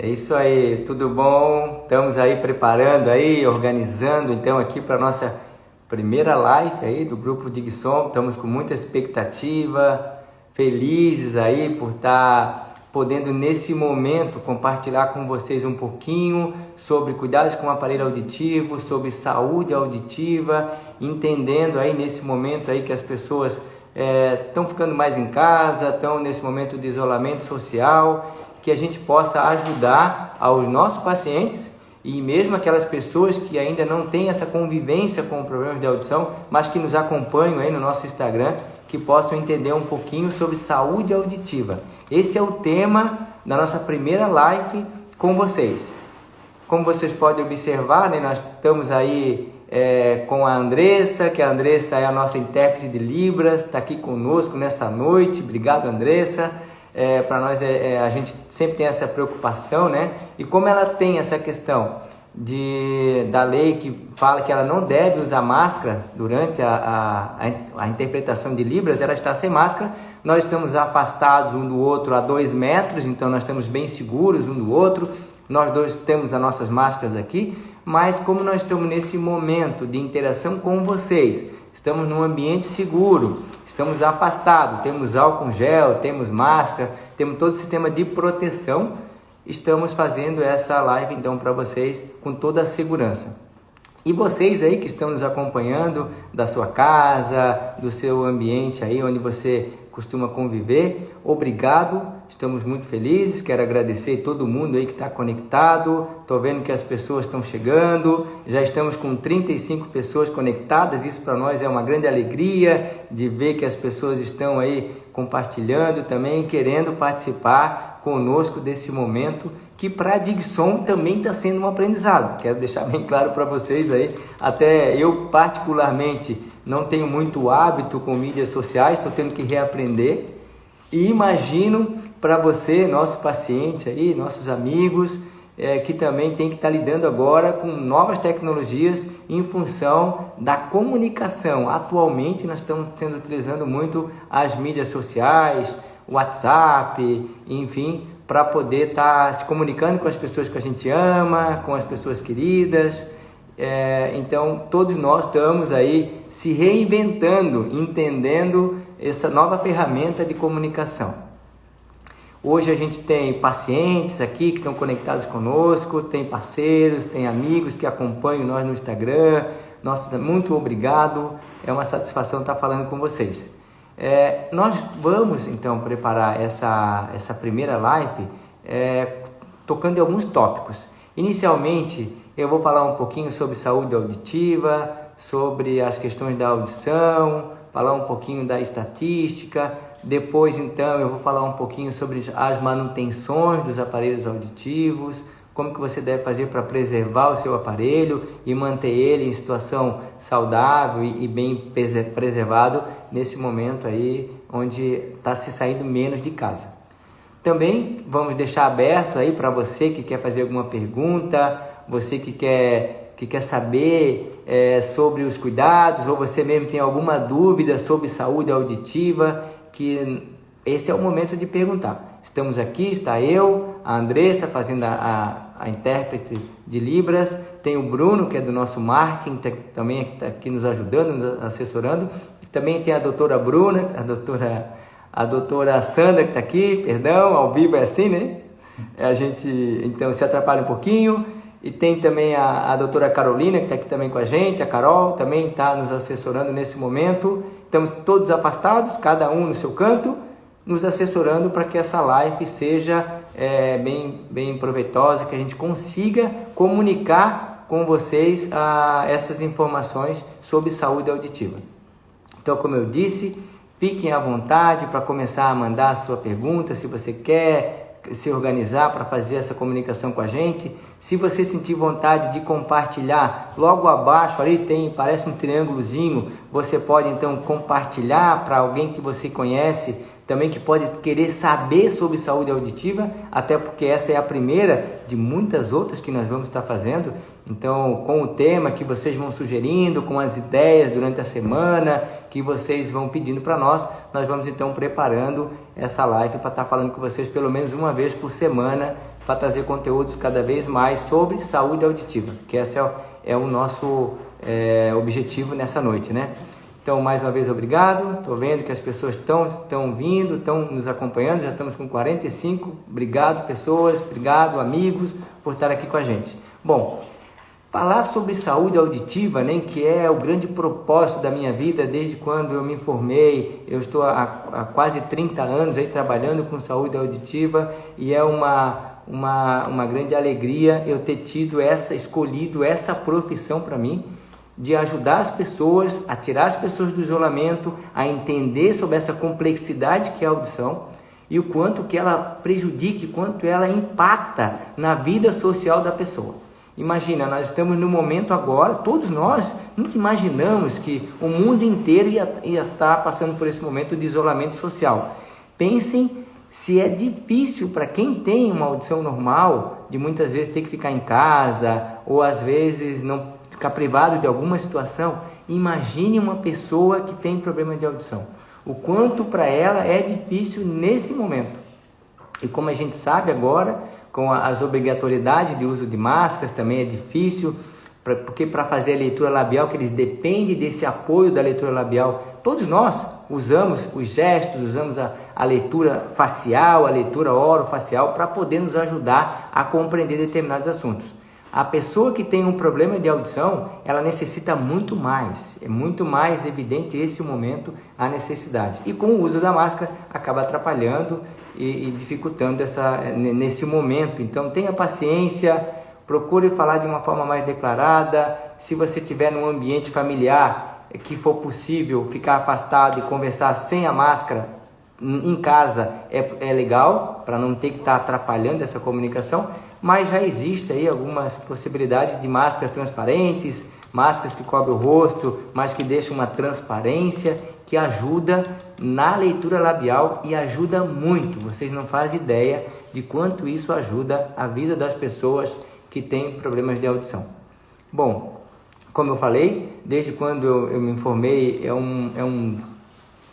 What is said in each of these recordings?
É isso aí, tudo bom? Estamos aí preparando aí, organizando então aqui para nossa primeira live aí do grupo Digson. Estamos com muita expectativa, felizes aí por estar podendo nesse momento compartilhar com vocês um pouquinho sobre cuidados com o aparelho auditivo, sobre saúde auditiva, entendendo aí nesse momento aí que as pessoas estão ficando mais em casa, estão nesse momento de isolamento social, que a gente possa ajudar aos nossos pacientes e mesmo aquelas pessoas que ainda não têm essa convivência com problemas de audição, mas que nos acompanham aí no nosso Instagram, que possam entender um pouquinho sobre saúde auditiva. Esse é o tema da nossa primeira live com vocês. Como vocês podem observar, né, nós estamos aí com a Andressa, que a Andressa é a nossa intérprete de Libras, está aqui conosco nessa noite. Obrigado, Andressa. Para nós, a gente sempre tem essa preocupação, né? E como ela tem essa questão da lei que fala que ela não deve usar máscara durante a interpretação de Libras, ela está sem máscara. Nós estamos afastados um do outro a 2 metros, então nós estamos bem seguros um do outro. Nós dois temos as nossas máscaras aqui, mas como nós estamos nesse momento de interação com vocês, estamos num ambiente seguro, estamos afastados, temos álcool gel, temos máscara, temos todo o sistema de proteção. Estamos fazendo essa live então para vocês com toda a segurança. E vocês aí que estão nos acompanhando da sua casa, do seu ambiente aí onde você costuma conviver, obrigado, estamos muito felizes, quero agradecer todo mundo aí que está conectado, estou vendo que as pessoas estão chegando, já estamos com 35 pessoas conectadas, isso para nós é uma grande alegria de ver que as pessoas estão aí compartilhando também, querendo participar conosco desse momento, que para a Digson também está sendo um aprendizado, quero deixar bem claro para vocês aí, até eu particularmente não tenho muito hábito com mídias sociais, estou tendo que reaprender, e imagino para você, nosso paciente aí, nossos amigos, que também tem que estar lidando agora com novas tecnologias em função da comunicação. Atualmente nós estamos utilizando muito as mídias sociais, WhatsApp, enfim, para poder estar se comunicando com as pessoas que a gente ama, com as pessoas queridas. Então todos nós estamos aí se reinventando, entendendo essa nova ferramenta de comunicação. Hoje a gente tem pacientes aqui que estão conectados conosco, tem parceiros, tem amigos que acompanham nós no Instagram. Nossa, muito obrigado, é uma satisfação estar falando com vocês. Nós vamos então preparar essa primeira live tocando em alguns tópicos. Inicialmente eu vou falar um pouquinho sobre saúde auditiva, sobre as questões da audição, falar um pouquinho da estatística. Depois então eu vou falar um pouquinho sobre as manutenções dos aparelhos auditivos, como que você deve fazer para preservar o seu aparelho e manter ele em situação saudável e bem preservado nesse momento aí onde está se saindo menos de casa. Também vamos deixar aberto aí para você que quer fazer alguma pergunta, você que quer saber sobre os cuidados, ou você mesmo tem alguma dúvida sobre saúde auditiva, que esse é o momento de perguntar. Estamos aqui, está eu, a Andressa fazendo a intérprete de Libras, tem o Bruno, que é do nosso marketing, também está aqui nos ajudando, nos assessorando, e também tem a doutora Bruna, a doutora Sandra que está aqui, perdão, ao vivo é assim, né? A gente então se atrapalha um pouquinho. E tem também a doutora Carolina, que está aqui também com a gente, a Carol também está nos assessorando nesse momento. Estamos todos afastados, cada um no seu canto, nos assessorando para que essa live seja bem proveitosa, que a gente consiga comunicar com vocês essas informações sobre saúde auditiva. Então, como eu disse, fiquem à vontade para começar a mandar a sua pergunta, se você quer se organizar para fazer essa comunicação com a gente. Se você sentir vontade de compartilhar, logo abaixo ali parece um triângulozinho, você pode então compartilhar para alguém que você conhece, também que pode querer saber sobre saúde auditiva, até porque essa é a primeira de muitas outras que nós vamos estar fazendo. Então, com o tema que vocês vão sugerindo, com as ideias durante a semana que vocês vão pedindo para nós vamos então preparando essa live para estar falando com vocês pelo menos uma vez por semana para trazer conteúdos cada vez mais sobre saúde auditiva, que esse é o nosso objetivo nessa noite, né? Então, mais uma vez, obrigado. Estou vendo que as pessoas estão vindo, estão nos acompanhando. Já estamos com 45. Obrigado, pessoas. Obrigado, amigos, por estar aqui com a gente. Bom, falar sobre saúde auditiva, né, que é o grande propósito da minha vida desde quando eu me formei. Eu estou há quase 30 anos aí trabalhando com saúde auditiva e é uma grande alegria eu ter escolhido essa profissão para mim, de ajudar as pessoas, a tirar as pessoas do isolamento, a entender sobre essa complexidade que é a audição e o quanto que ela prejudica, quanto ela impacta na vida social da pessoa. Imagina, nós estamos no momento agora, todos nós nunca imaginamos que o mundo inteiro ia estar passando por esse momento de isolamento social. Pensem se é difícil para quem tem uma audição normal, de muitas vezes ter que ficar em casa, ou às vezes não ficar privado de alguma situação. Imagine uma pessoa que tem problema de audição. O quanto para ela é difícil nesse momento. E como a gente sabe agora, com as obrigatoriedades de uso de máscaras também é difícil, porque para fazer a leitura labial, que eles dependem desse apoio da leitura labial, todos nós usamos os gestos, usamos a leitura facial, a leitura orofacial para poder nos ajudar a compreender determinados assuntos. A pessoa que tem um problema de audição, ela necessita muito mais, é muito mais evidente esse momento a necessidade. E com o uso da máscara acaba atrapalhando e dificultando nesse momento. Então tenha paciência, procure falar de uma forma mais declarada. Se você estiver num ambiente familiar que for possível ficar afastado e conversar sem a máscara em casa, é legal, para não ter que estar atrapalhando essa comunicação. Mas já existe aí algumas possibilidades de máscaras transparentes, máscaras que cobrem o rosto, mas que deixam uma transparência, que ajuda na leitura labial e ajuda muito. Vocês não fazem ideia de quanto isso ajuda a vida das pessoas que têm problemas de audição. Bom, como eu falei, desde quando eu me formei,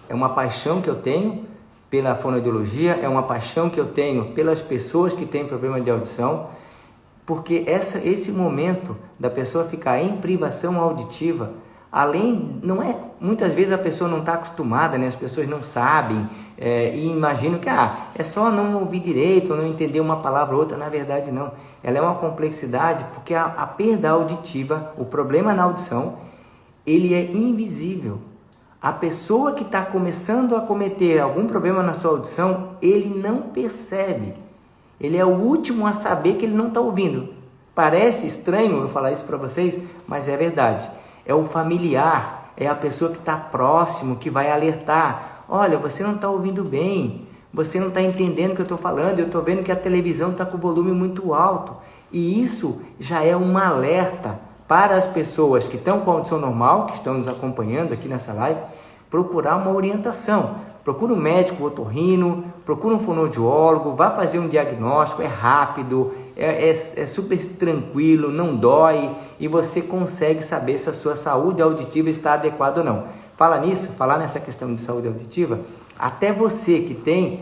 é uma paixão que eu tenho pela fonoaudiologia, é uma paixão que eu tenho pelas pessoas que têm problema de audição, porque esse momento da pessoa ficar em privação auditiva, não é, muitas vezes a pessoa não está acostumada, né? As pessoas não sabem e imaginam que é só não ouvir direito, ou não entender uma palavra ou outra. Na verdade não, ela é uma complexidade, porque a perda auditiva, o problema na audição, ele é invisível. A pessoa que está começando a cometer algum problema na sua audição, ele não percebe. Ele é o último a saber que ele não está ouvindo. Parece estranho eu falar isso para vocês, mas é verdade. É o familiar, é a pessoa que está próximo, que vai alertar. Olha, você não está ouvindo bem, você não está entendendo o que eu estou falando, eu estou vendo que a televisão está com o volume muito alto. E isso já é um alerta para as pessoas que estão com audição normal, que estão nos acompanhando aqui nessa live, procurar uma orientação. Procura um médico otorrino, procura um fonoaudiólogo, vá fazer um diagnóstico, é rápido, é super tranquilo, não dói e você consegue saber se a sua saúde auditiva está adequada ou não. Falar nessa questão de saúde auditiva, até você que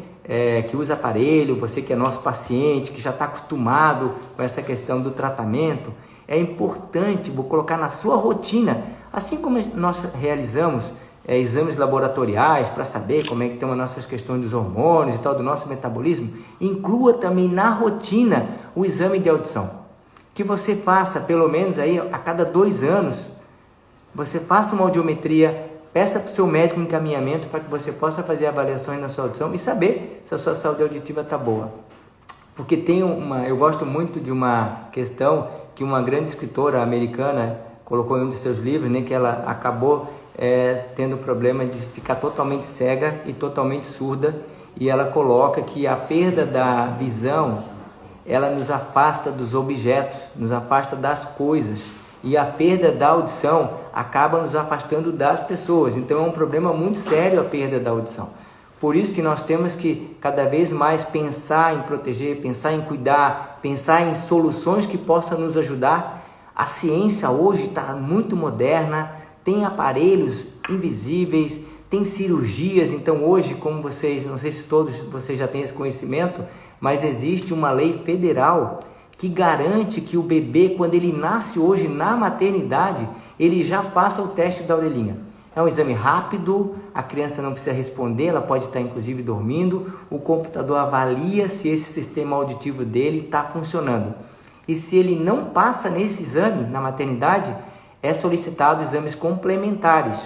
que usa aparelho, você que é nosso paciente, que já está acostumado com essa questão do tratamento, é importante colocar na sua rotina, assim como nós realizamos exames laboratoriais para saber como é que estão as nossas questões dos hormônios e tal, do nosso metabolismo, inclua também na rotina o exame de audição. Que você faça pelo menos aí a cada 2 anos, você faça uma audiometria, peça para o seu médico um encaminhamento para que você possa fazer avaliações na sua audição e saber se a sua saúde auditiva está boa. Porque eu gosto muito de uma questão que uma grande escritora americana colocou em um de seus livros, né, que ela acabou tendo o problema de ficar totalmente cega e totalmente surda, e ela coloca que a perda da visão, ela nos afasta dos objetos, nos afasta das coisas, e a perda da audição acaba nos afastando das pessoas. Então é um problema muito sério a perda da audição. Por isso que nós temos que cada vez mais pensar em proteger, pensar em cuidar, pensar em soluções que possam nos ajudar. A ciência hoje está muito moderna, tem aparelhos invisíveis, tem cirurgias. Então hoje, como vocês, não sei se todos vocês já têm esse conhecimento, mas existe uma lei federal que garante que o bebê, quando ele nasce hoje na maternidade, ele já faça o teste da orelhinha. É um exame rápido, a criança não precisa responder, ela pode estar inclusive dormindo, o computador avalia se esse sistema auditivo dele está funcionando. E se ele não passa nesse exame na maternidade, é solicitado exames complementares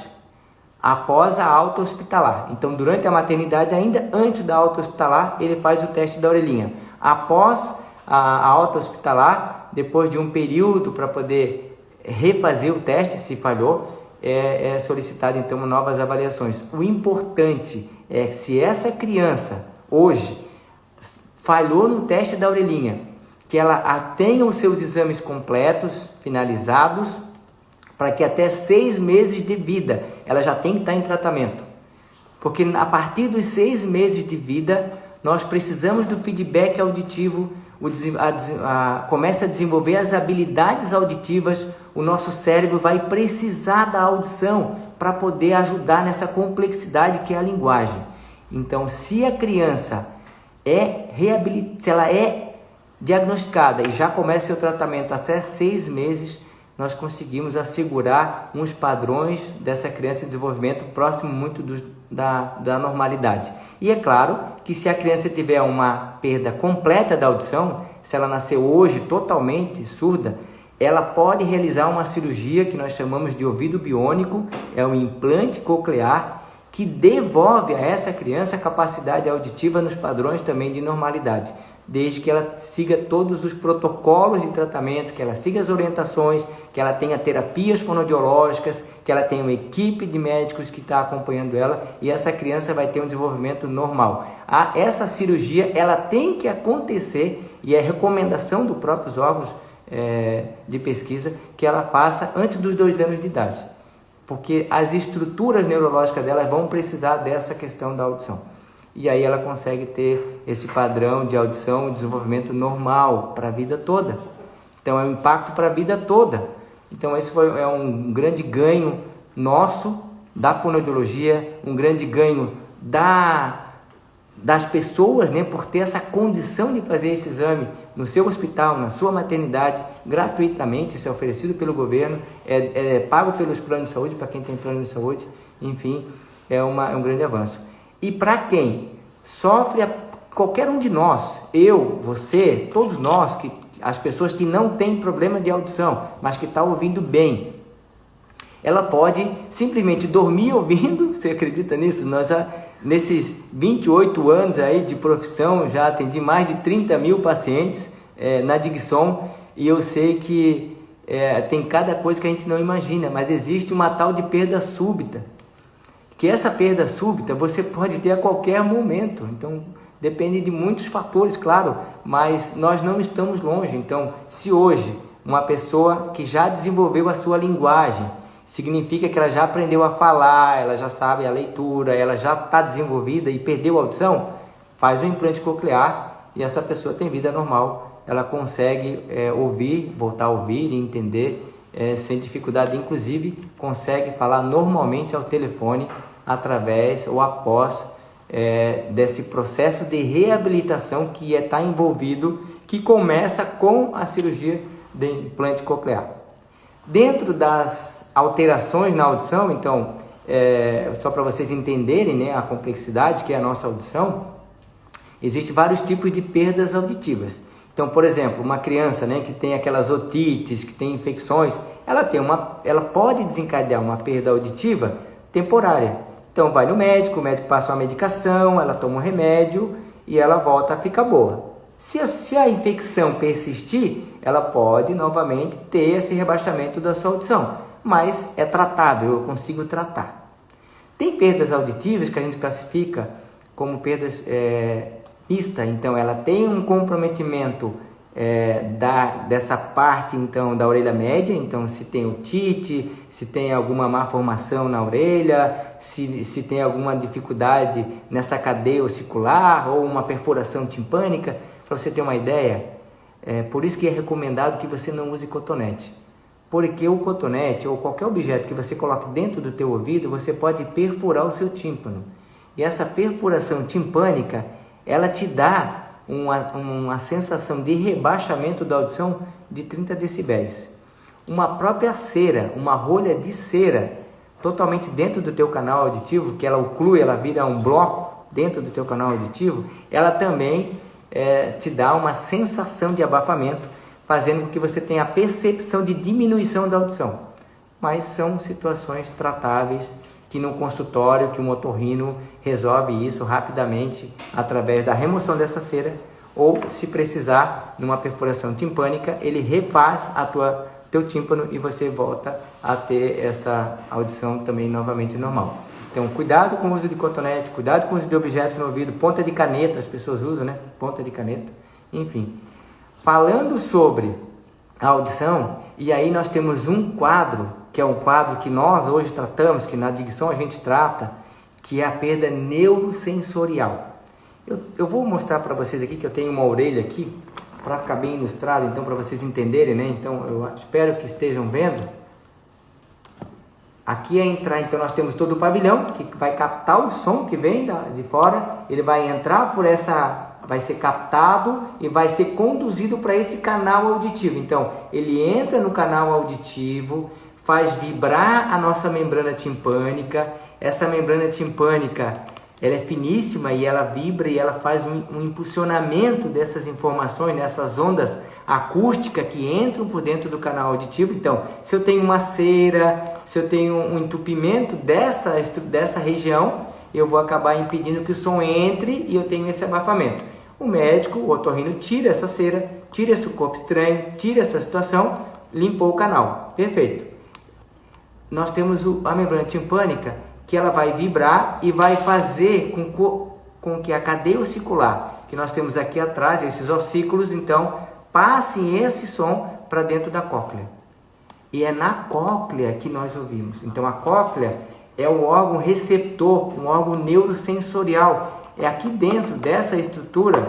após a alta hospitalar. Então, durante a maternidade, ainda antes da alta hospitalar, ele faz o teste da orelhinha. Após a alta hospitalar, depois de um período para poder refazer o teste, se falhou, é solicitado então novas avaliações. O importante é que se essa criança hoje falhou no teste da orelhinha, que ela tenha os seus exames completos, finalizados, para que até 6 meses de vida ela já tem que estar em tratamento. Porque a partir dos 6 meses de vida, nós precisamos do feedback auditivo, começa a desenvolver as habilidades auditivas, o nosso cérebro vai precisar da audição para poder ajudar nessa complexidade que é a linguagem. Então, se a criança se ela é diagnosticada e já começa seu tratamento até 6 meses, nós conseguimos assegurar uns padrões dessa criança em desenvolvimento próximo muito da normalidade. E é claro que se a criança tiver uma perda completa da audição, se ela nasceu hoje totalmente surda, ela pode realizar uma cirurgia que nós chamamos de ouvido biônico, é um implante coclear, que devolve a essa criança a capacidade auditiva nos padrões também de normalidade, desde que ela siga todos os protocolos de tratamento, que ela siga as orientações, que ela tenha terapias fonoaudiológicas, que ela tenha uma equipe de médicos que está acompanhando ela, e essa criança vai ter um desenvolvimento normal. Essa cirurgia ela tem que acontecer, e é recomendação dos próprios órgãos de pesquisa que ela faça antes dos 2 anos de idade, porque as estruturas neurológicas dela vão precisar dessa questão da audição. E aí ela consegue ter esse padrão de audição e desenvolvimento normal para a vida toda. Então é um impacto para a vida toda. Então esse é um grande ganho nosso, da fonoaudiologia, um grande ganho das pessoas, né, por ter essa condição de fazer esse exame no seu hospital, na sua maternidade, gratuitamente. Isso é oferecido pelo governo, é pago pelos planos de saúde, para quem tem plano de saúde, enfim, é um grande avanço. E para quem sofre, qualquer um de nós, eu, você, todos nós, as pessoas que não têm problema de audição, mas que estão ouvindo bem, ela pode simplesmente dormir ouvindo. Você acredita nisso? Nós já, nesses 28 anos aí de profissão, já atendi mais de 30 mil pacientes na Digson, e eu sei que tem cada coisa que a gente não imagina, mas existe uma tal de perda súbita, que essa perda súbita você pode ter a qualquer momento. Então depende de muitos fatores, claro, mas nós não estamos longe. Então, se hoje uma pessoa que já desenvolveu a sua linguagem, significa que ela já aprendeu a falar, ela já sabe a leitura, ela já está desenvolvida e perdeu a audição, faz um implante coclear e essa pessoa tem vida normal, ela consegue ouvir, voltar a ouvir e entender sem dificuldade, inclusive consegue falar normalmente ao telefone através ou após desse processo de reabilitação que está envolvido, que começa com a cirurgia de implante coclear. Dentro das alterações na audição, então, só para vocês entenderem, né, a complexidade que é a nossa audição, existem vários tipos de perdas auditivas. Então, por exemplo, uma criança, né, que tem aquelas otites, que tem infecções, ela pode desencadear uma perda auditiva temporária. Então vai no médico, o médico passa uma medicação, ela toma um remédio e ela volta a ficar boa. Se a infecção persistir, ela pode novamente ter esse rebaixamento da sua audição, mas é tratável, eu consigo tratar. Tem perdas auditivas que a gente classifica como perdas mista, então ela tem um comprometimento dessa parte então da orelha média, então se tem otite, se tem alguma má formação na orelha, se tem alguma dificuldade nessa cadeia ossicular ou uma perfuração timpânica, para você ter uma ideia, por isso que é recomendado que você não use cotonete, porque o cotonete ou qualquer objeto que você coloque dentro do teu ouvido, você pode perfurar o seu tímpano, e essa perfuração timpânica, ela te dá uma sensação de rebaixamento da audição de 30 decibéis. Uma própria cera, uma rolha de cera, totalmente dentro do teu canal auditivo, que ela oclui, ela vira um bloco dentro do teu canal auditivo, ela também te dá uma sensação de abafamento, fazendo com que você tenha a percepção de diminuição da audição. Mas são situações tratáveis, que no consultório, que o otorrino resolve isso rapidamente através da remoção dessa cera, ou se precisar, numa perfuração timpânica, ele refaz teu tímpano e você volta a ter essa audição também novamente normal. Então, cuidado com o uso de cotonete, cuidado com o uso de objetos no ouvido, ponta de caneta, as pessoas usam, né? Ponta de caneta, enfim. Falando sobre a audição, e aí nós temos um quadro, que é um quadro que nós hoje tratamos, que na Digson a gente trata, que é a perda neurosensorial. Eu vou mostrar para vocês aqui que eu tenho uma orelha aqui, para ficar bem ilustrado, então, para vocês entenderem, né? Então, eu espero que estejam vendo. Aqui é entrar, então nós temos todo o pavilhão, que vai captar o som que vem de fora, ele vai entrar por vai ser captado e vai ser conduzido para esse canal auditivo. Então, ele entra no canal auditivo, faz vibrar a nossa membrana timpânica. Essa membrana timpânica, ela é finíssima e ela vibra e ela faz um impulsionamento dessas informações, dessas ondas acústicas que entram por dentro do canal auditivo. Então, se eu tenho uma cera, se eu tenho um entupimento dessa região, eu vou acabar impedindo que o som entre e eu tenho esse abafamento. O médico, o otorrino, tira essa cera, tira esse corpo estranho, tira essa situação, limpou o canal. Perfeito. Nós temos a membrana timpânica, que ela vai vibrar e vai fazer com que a cadeia ossicular, que nós temos aqui atrás, esses ossículos, então, passem esse som para dentro da cóclea. E é na cóclea que nós ouvimos. Então, a cóclea é um órgão receptor, um órgão neurosensorial. É aqui dentro dessa estrutura.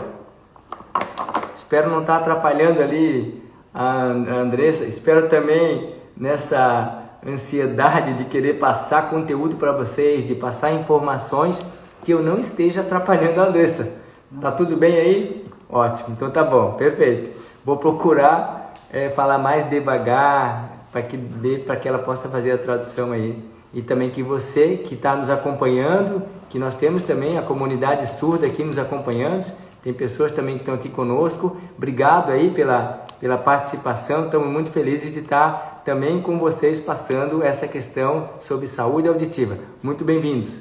Espero não estar atrapalhando ali a Andressa. Espero também nessa ansiedade de querer passar conteúdo para vocês, de passar informações, que eu não esteja atrapalhando a Andressa. Tá tudo bem aí? Ótimo, então tá bom, perfeito. Vou procurar falar mais devagar, para que ela possa fazer a tradução aí. E também que você que está nos acompanhando, que nós temos também a comunidade surda aqui nos acompanhando, tem pessoas também que estão aqui conosco. Obrigado aí pela participação, estamos muito felizes de estar também com vocês passando essa questão sobre saúde auditiva. Muito bem-vindos.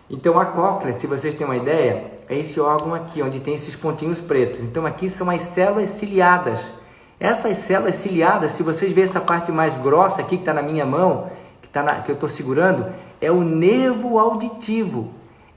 Então a cóclea, se vocês têm uma ideia, é esse órgão aqui, onde tem esses pontinhos pretos. Então aqui são as células ciliadas. Essas células ciliadas, se vocês verem essa parte mais grossa aqui que está na minha mão, que eu estou segurando, é o nervo auditivo.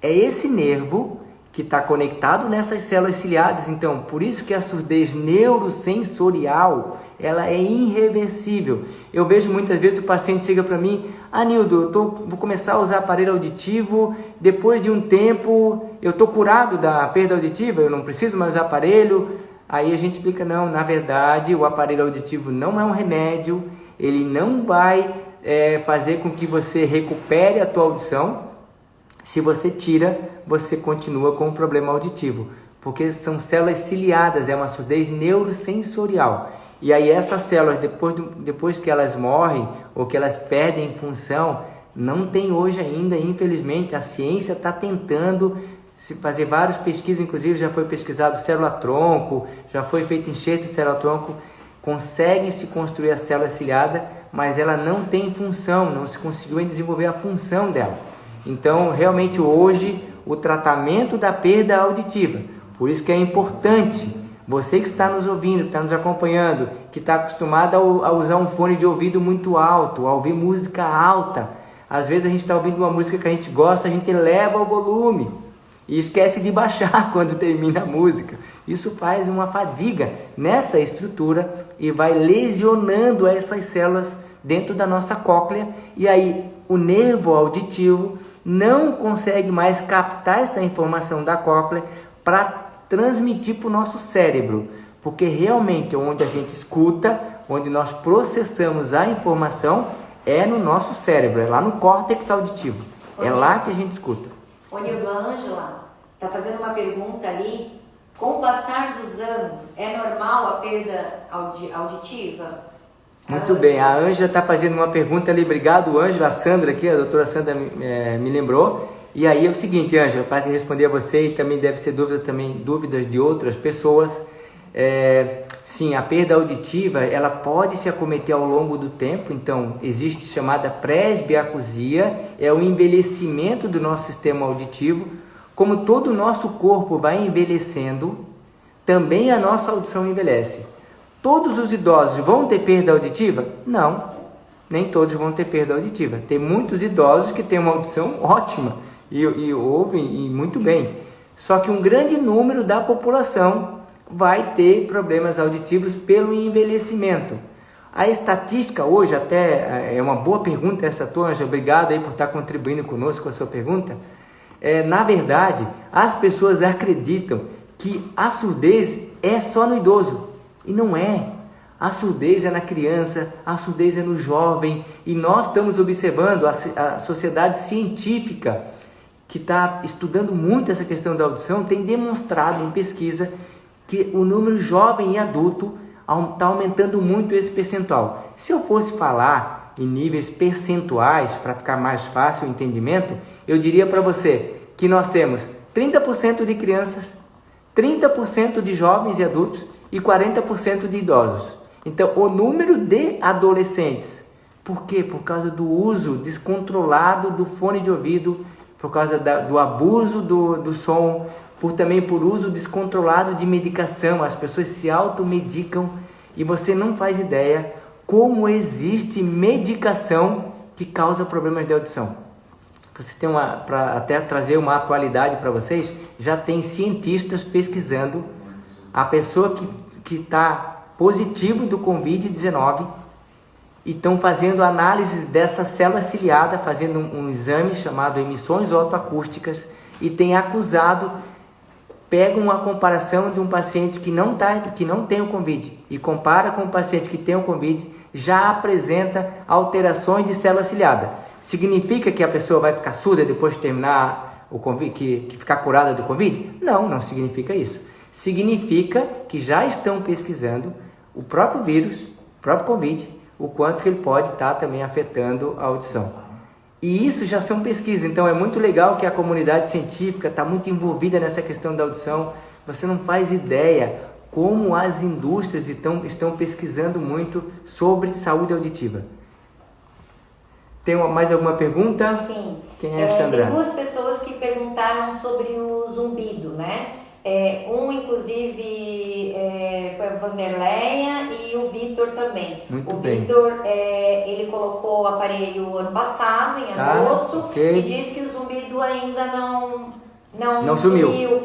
É esse nervo que está conectado nessas células ciliadas. Então, por isso que a surdez neurosensorial, ela é irreversível. Eu vejo muitas vezes o paciente chega para mim: Nildo, vou começar a usar aparelho auditivo, depois de um tempo eu estou curado da perda auditiva, eu não preciso mais usar aparelho. Aí a gente explica: não, na verdade o aparelho auditivo não é um remédio, ele não vai fazer com que você recupere a tua audição. Se você tira, você continua com o problema auditivo, porque são células ciliadas, é uma surdez neurosensorial. E aí essas células, depois que elas morrem ou que elas perdem função, não tem hoje ainda, infelizmente. A ciência está tentando fazer várias pesquisas, inclusive já foi pesquisado célula-tronco, já foi feito enxerto de célula-tronco, consegue-se construir a célula ciliada, mas ela não tem função, não se conseguiu desenvolver a função dela. Então, realmente hoje, o tratamento da perda auditiva, por isso que é importante, você que está nos ouvindo, que está nos acompanhando, que está acostumado a usar um fone de ouvido muito alto, a ouvir música alta, às vezes a gente está ouvindo uma música que a gente gosta, a gente eleva o volume e esquece de baixar quando termina a música. Isso faz uma fadiga nessa estrutura e vai lesionando essas células dentro da nossa cóclea, e aí o nervo auditivo não consegue mais captar essa informação da cóclea para transmitir para o nosso cérebro, porque realmente onde a gente escuta, onde nós processamos a informação, é no nosso cérebro, é lá no córtex auditivo, é lá que a gente escuta. Ô Nildo, a Ângela está fazendo uma pergunta ali Com o passar dos anos, é normal a perda auditiva? Muito bem, a Ângela está fazendo uma pergunta ali, obrigado Ângela, a Sandra aqui, a doutora Sandra me lembrou. E aí é o seguinte, Ângela, para responder a você, e também deve ser dúvidas de outras pessoas, sim, a perda auditiva, ela pode se acometer ao longo do tempo, então existe chamada presbiacusia, é o envelhecimento do nosso sistema auditivo. Como todo o nosso corpo vai envelhecendo, também a nossa audição envelhece. Todos os idosos vão ter perda auditiva? Não, nem todos vão ter perda auditiva. Tem muitos idosos que têm uma audição ótima e ouvem muito bem. Só que um grande número da população vai ter problemas auditivos pelo envelhecimento. A estatística hoje, até é uma boa pergunta essa tua, Ângela, obrigado aí por estar contribuindo conosco com a sua pergunta. Na verdade, as pessoas acreditam que a surdez é só no idoso, e não é. A surdez é na criança, a surdez é no jovem, e nós estamos observando a sociedade científica, que está estudando muito essa questão da audição, tem demonstrado em pesquisa que o número jovem e adulto está aumentando muito esse percentual. Se eu fosse falar em níveis percentuais, para ficar mais fácil o entendimento, eu diria para você que nós temos 30% de crianças, 30% de jovens e adultos e 40% de idosos. Então, o número de adolescentes, por quê? Por causa do uso descontrolado do fone de ouvido, por causa do abuso do som, também por uso descontrolado de medicação. As pessoas se automedicam e você não faz ideia como existe medicação que causa problemas de audição. Você tem para até trazer uma atualidade para vocês, já tem cientistas pesquisando a pessoa que está positivo do Covid-19 e estão fazendo análise dessa célula ciliada, fazendo um exame chamado emissões otoacústicas e tem acusado, pega uma comparação de um paciente que não tem o Covid e compara com o paciente que tem o Covid, já apresenta alterações de célula ciliada. Significa que a pessoa vai ficar surda depois de terminar o Covid, que ficar curada do Covid? Não, não significa isso. Significa que já estão pesquisando o próprio vírus, o próprio Covid, o quanto que ele pode estar também afetando a audição. E isso já são pesquisas, então é muito legal que a comunidade científica está muito envolvida nessa questão da audição. Você não faz ideia como as indústrias estão pesquisando muito sobre saúde auditiva. Tem mais alguma pergunta? Sim. Quem é, Sandra? Tem duas pessoas que perguntaram sobre o zumbido, né? Inclusive, foi a Vanderleia e o Vitor também. Muito o bem. Vitor, ele colocou o aparelho ano passado, em agosto, okay. E disse que o zumbido ainda não sumiu.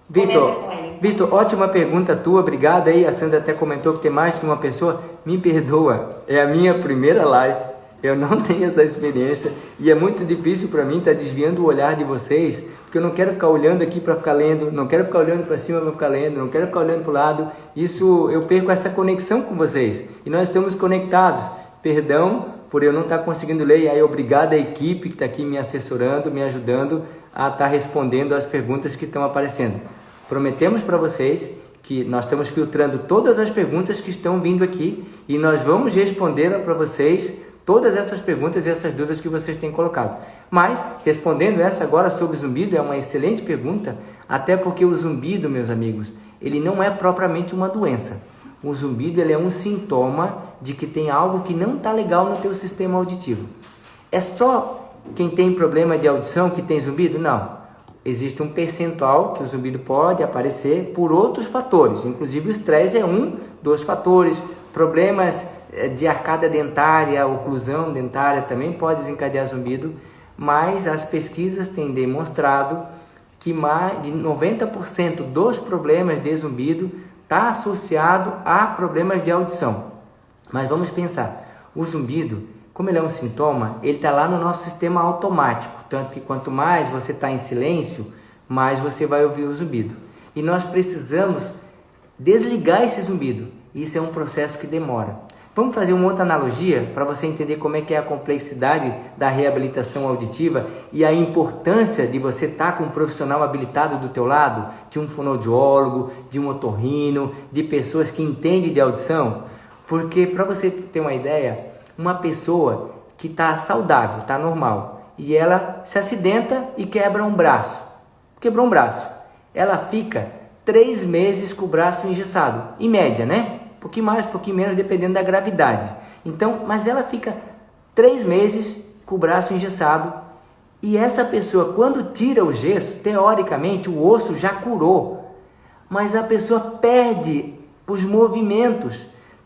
Vitor, ótima pergunta tua, obrigado aí. A Sandra até comentou que tem mais que uma pessoa. Me perdoa, é a minha primeira live. Eu não tenho essa experiência e é muito difícil para mim estar desviando o olhar de vocês, porque eu não quero ficar olhando aqui para ficar lendo, não quero ficar olhando para cima para ficar lendo, não quero ficar olhando para o lado. Isso, eu perco essa conexão com vocês e nós estamos conectados. Perdão por eu não estar conseguindo ler, e aí obrigado à equipe que está aqui me assessorando, me ajudando a estar respondendo às perguntas que estão aparecendo. Prometemos para vocês que nós estamos filtrando todas as perguntas que estão vindo aqui e nós vamos responder para vocês todas essas perguntas e essas dúvidas que vocês têm colocado. Mas, respondendo essa agora sobre zumbido, é uma excelente pergunta, até porque o zumbido, meus amigos, ele não é propriamente uma doença. O zumbido ele é um sintoma de que tem algo que não está legal no teu sistema auditivo. É só quem tem problema de audição que tem zumbido? Não. Existe um percentual que o zumbido pode aparecer por outros fatores, inclusive o estresse é um dos fatores, problemas de arcada dentária, oclusão dentária também pode desencadear zumbido, mas as pesquisas têm demonstrado que mais de 90% dos problemas de zumbido está associado a problemas de audição. Mas vamos pensar, o zumbido, como ele é um sintoma, ele está lá no nosso sistema automático, tanto que quanto mais você está em silêncio, mais você vai ouvir o zumbido. E nós precisamos desligar esse zumbido, isso é um processo que demora. Vamos fazer uma outra analogia para você entender como é que é a complexidade da reabilitação auditiva e a importância de você estar com um profissional habilitado do teu lado, de um fonoaudiólogo, de um otorrino, de pessoas que entendem de audição. Porque, para você ter uma ideia, uma pessoa que está saudável, está normal, e ela se acidenta e quebra um braço. Quebrou um braço. Ela fica 3 meses com o braço engessado, em média, né? Um pouquinho mais, um pouquinho menos, dependendo da gravidade. Então, mas ela fica 3 meses com o braço engessado. E essa pessoa, quando tira o gesso, teoricamente o osso já curou. Mas a pessoa perde os movimentos.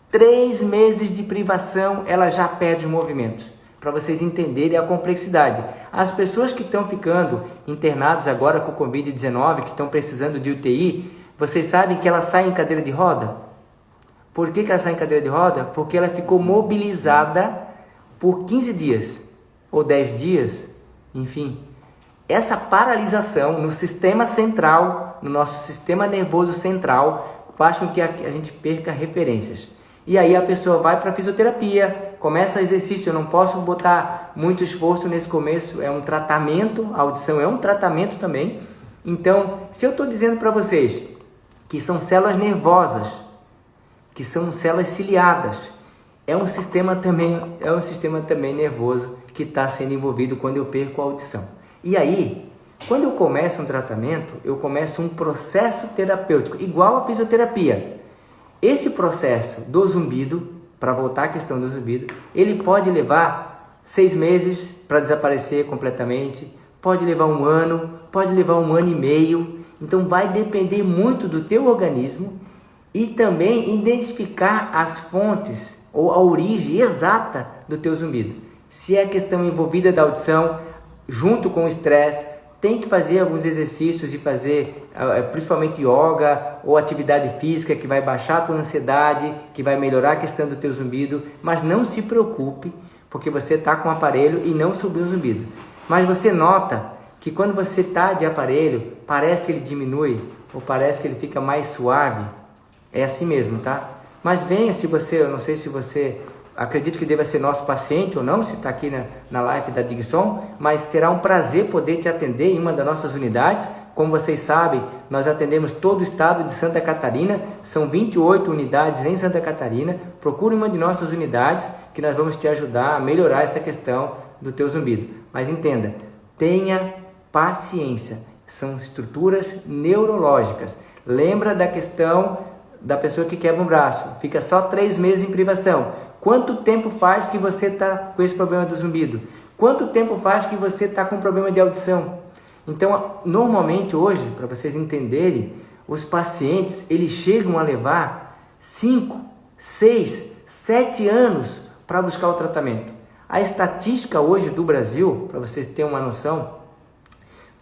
3 meses de privação, ela já perde os movimentos. Para vocês entenderem a complexidade. As pessoas que estão ficando internadas agora com Covid-19, que estão precisando de UTI, vocês sabem que ela sai em cadeira de roda? Por que ela sai em cadeira de roda? Porque ela ficou mobilizada por 15 dias, ou 10 dias, enfim. Essa paralisação no sistema central, no nosso sistema nervoso central, faz com que a gente perca referências. E aí a pessoa vai para a fisioterapia, começa exercício. Eu não posso botar muito esforço nesse começo, é um tratamento, a audição é um tratamento também. Então, se eu estou dizendo para vocês que são células nervosas, que são células ciliadas, é um sistema também nervoso que está sendo envolvido quando eu perco a audição. E aí, quando eu começo um tratamento, eu começo um processo terapêutico, igual a fisioterapia. Esse processo do zumbido, para voltar à questão do zumbido, ele pode levar 6 meses para desaparecer completamente, pode levar 1 ano, pode levar 1 ano e meio. Então vai depender muito do teu organismo e também identificar as fontes ou a origem exata do teu zumbido. Se é a questão envolvida da audição, junto com o estresse, tem que fazer alguns exercícios de fazer, principalmente yoga ou atividade física, que vai baixar a tua ansiedade, que vai melhorar a questão do teu zumbido, mas não se preocupe, porque você está com o aparelho e não subiu o zumbido. Mas você nota que quando você está de aparelho, parece que ele diminui, ou parece que ele fica mais suave. É assim mesmo, tá? Mas venha, se você, eu não sei se você acredito que deva ser nosso paciente ou não, se está aqui na live da Digson, mas será um prazer poder te atender em uma das nossas unidades. Como vocês sabem, nós atendemos todo o estado de Santa Catarina, são 28 unidades em Santa Catarina. Procure uma de nossas unidades que nós vamos te ajudar a melhorar essa questão do teu zumbido. Mas entenda, tenha paciência, são estruturas neurológicas. Lembra da questão da pessoa que quebra um braço, fica só 3 meses em privação. Quanto tempo faz que você está com esse problema do zumbido? Quanto tempo faz que você está com problema de audição? Então, normalmente hoje, para vocês entenderem, os pacientes, eles chegam a levar 5, 6, 7 anos para buscar o tratamento. A estatística hoje do Brasil, para vocês terem uma noção,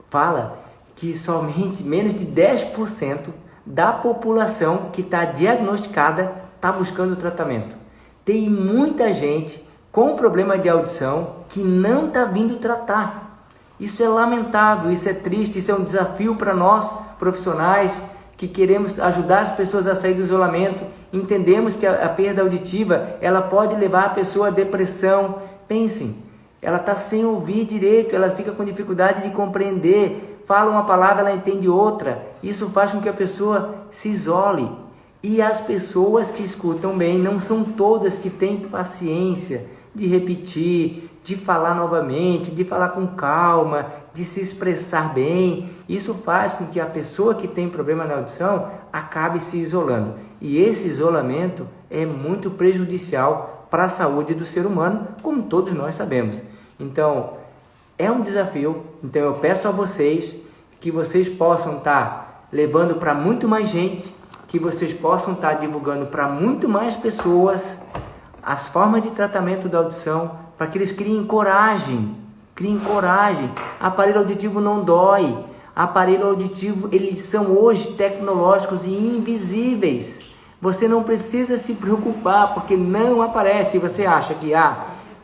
fala que somente menos de 10% da população que está diagnosticada está buscando o tratamento. Tem muita gente com problema de audição que não está vindo tratar. Isso é lamentável, isso é triste, isso é um desafio para nós profissionais que queremos ajudar as pessoas a sair do isolamento. Entendemos que a perda auditiva ela pode levar a pessoa à depressão. Pensem, ela está sem ouvir direito, ela fica com dificuldade de compreender, fala uma palavra, ela entende outra. Isso faz com que a pessoa se isole. E as pessoas que escutam bem, não são todas que têm paciência de repetir, de falar novamente, de falar com calma, de se expressar bem. Isso faz com que a pessoa que tem problema na audição acabe se isolando. E esse isolamento é muito prejudicial para a saúde do ser humano, como todos nós sabemos. Então, é um desafio. Então, eu peço a vocês que vocês possam estar levando para muito mais gente, que vocês possam estar divulgando para muito mais pessoas as formas de tratamento da audição, para que eles criem coragem. Aparelho auditivo não dói. Aparelho auditivo, eles são hoje tecnológicos e invisíveis. Você não precisa se preocupar, porque não aparece. Você acha que,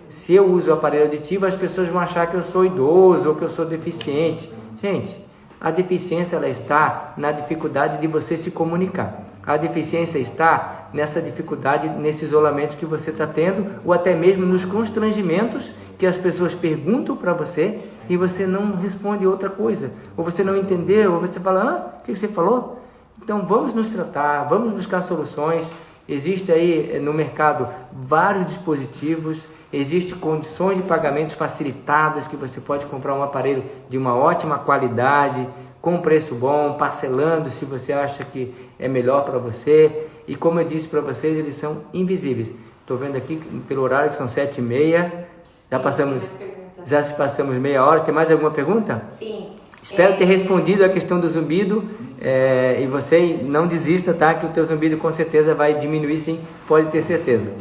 se eu uso o aparelho auditivo, as pessoas vão achar que eu sou idoso ou que eu sou deficiente. Gente, a deficiência ela está na dificuldade de você se comunicar. A deficiência está nessa dificuldade, nesse isolamento que você está tendo, ou até mesmo nos constrangimentos que as pessoas perguntam para você e você não responde outra coisa, ou você não entendeu, ou você fala, o que você falou? Então vamos nos tratar, vamos buscar soluções. Existe aí no mercado vários dispositivos, existem condições de pagamentos facilitadas, que você pode comprar um aparelho de uma ótima qualidade, com preço bom, parcelando se você acha que é melhor para você. E como eu disse para vocês, eles são invisíveis. Estou vendo aqui pelo horário que são 7h30, já se passamos meia hora. Tem mais alguma pergunta? Sim. Espero ter respondido a questão do zumbido, e você não desista, tá? Que o teu zumbido com certeza vai diminuir, sim, pode ter certeza.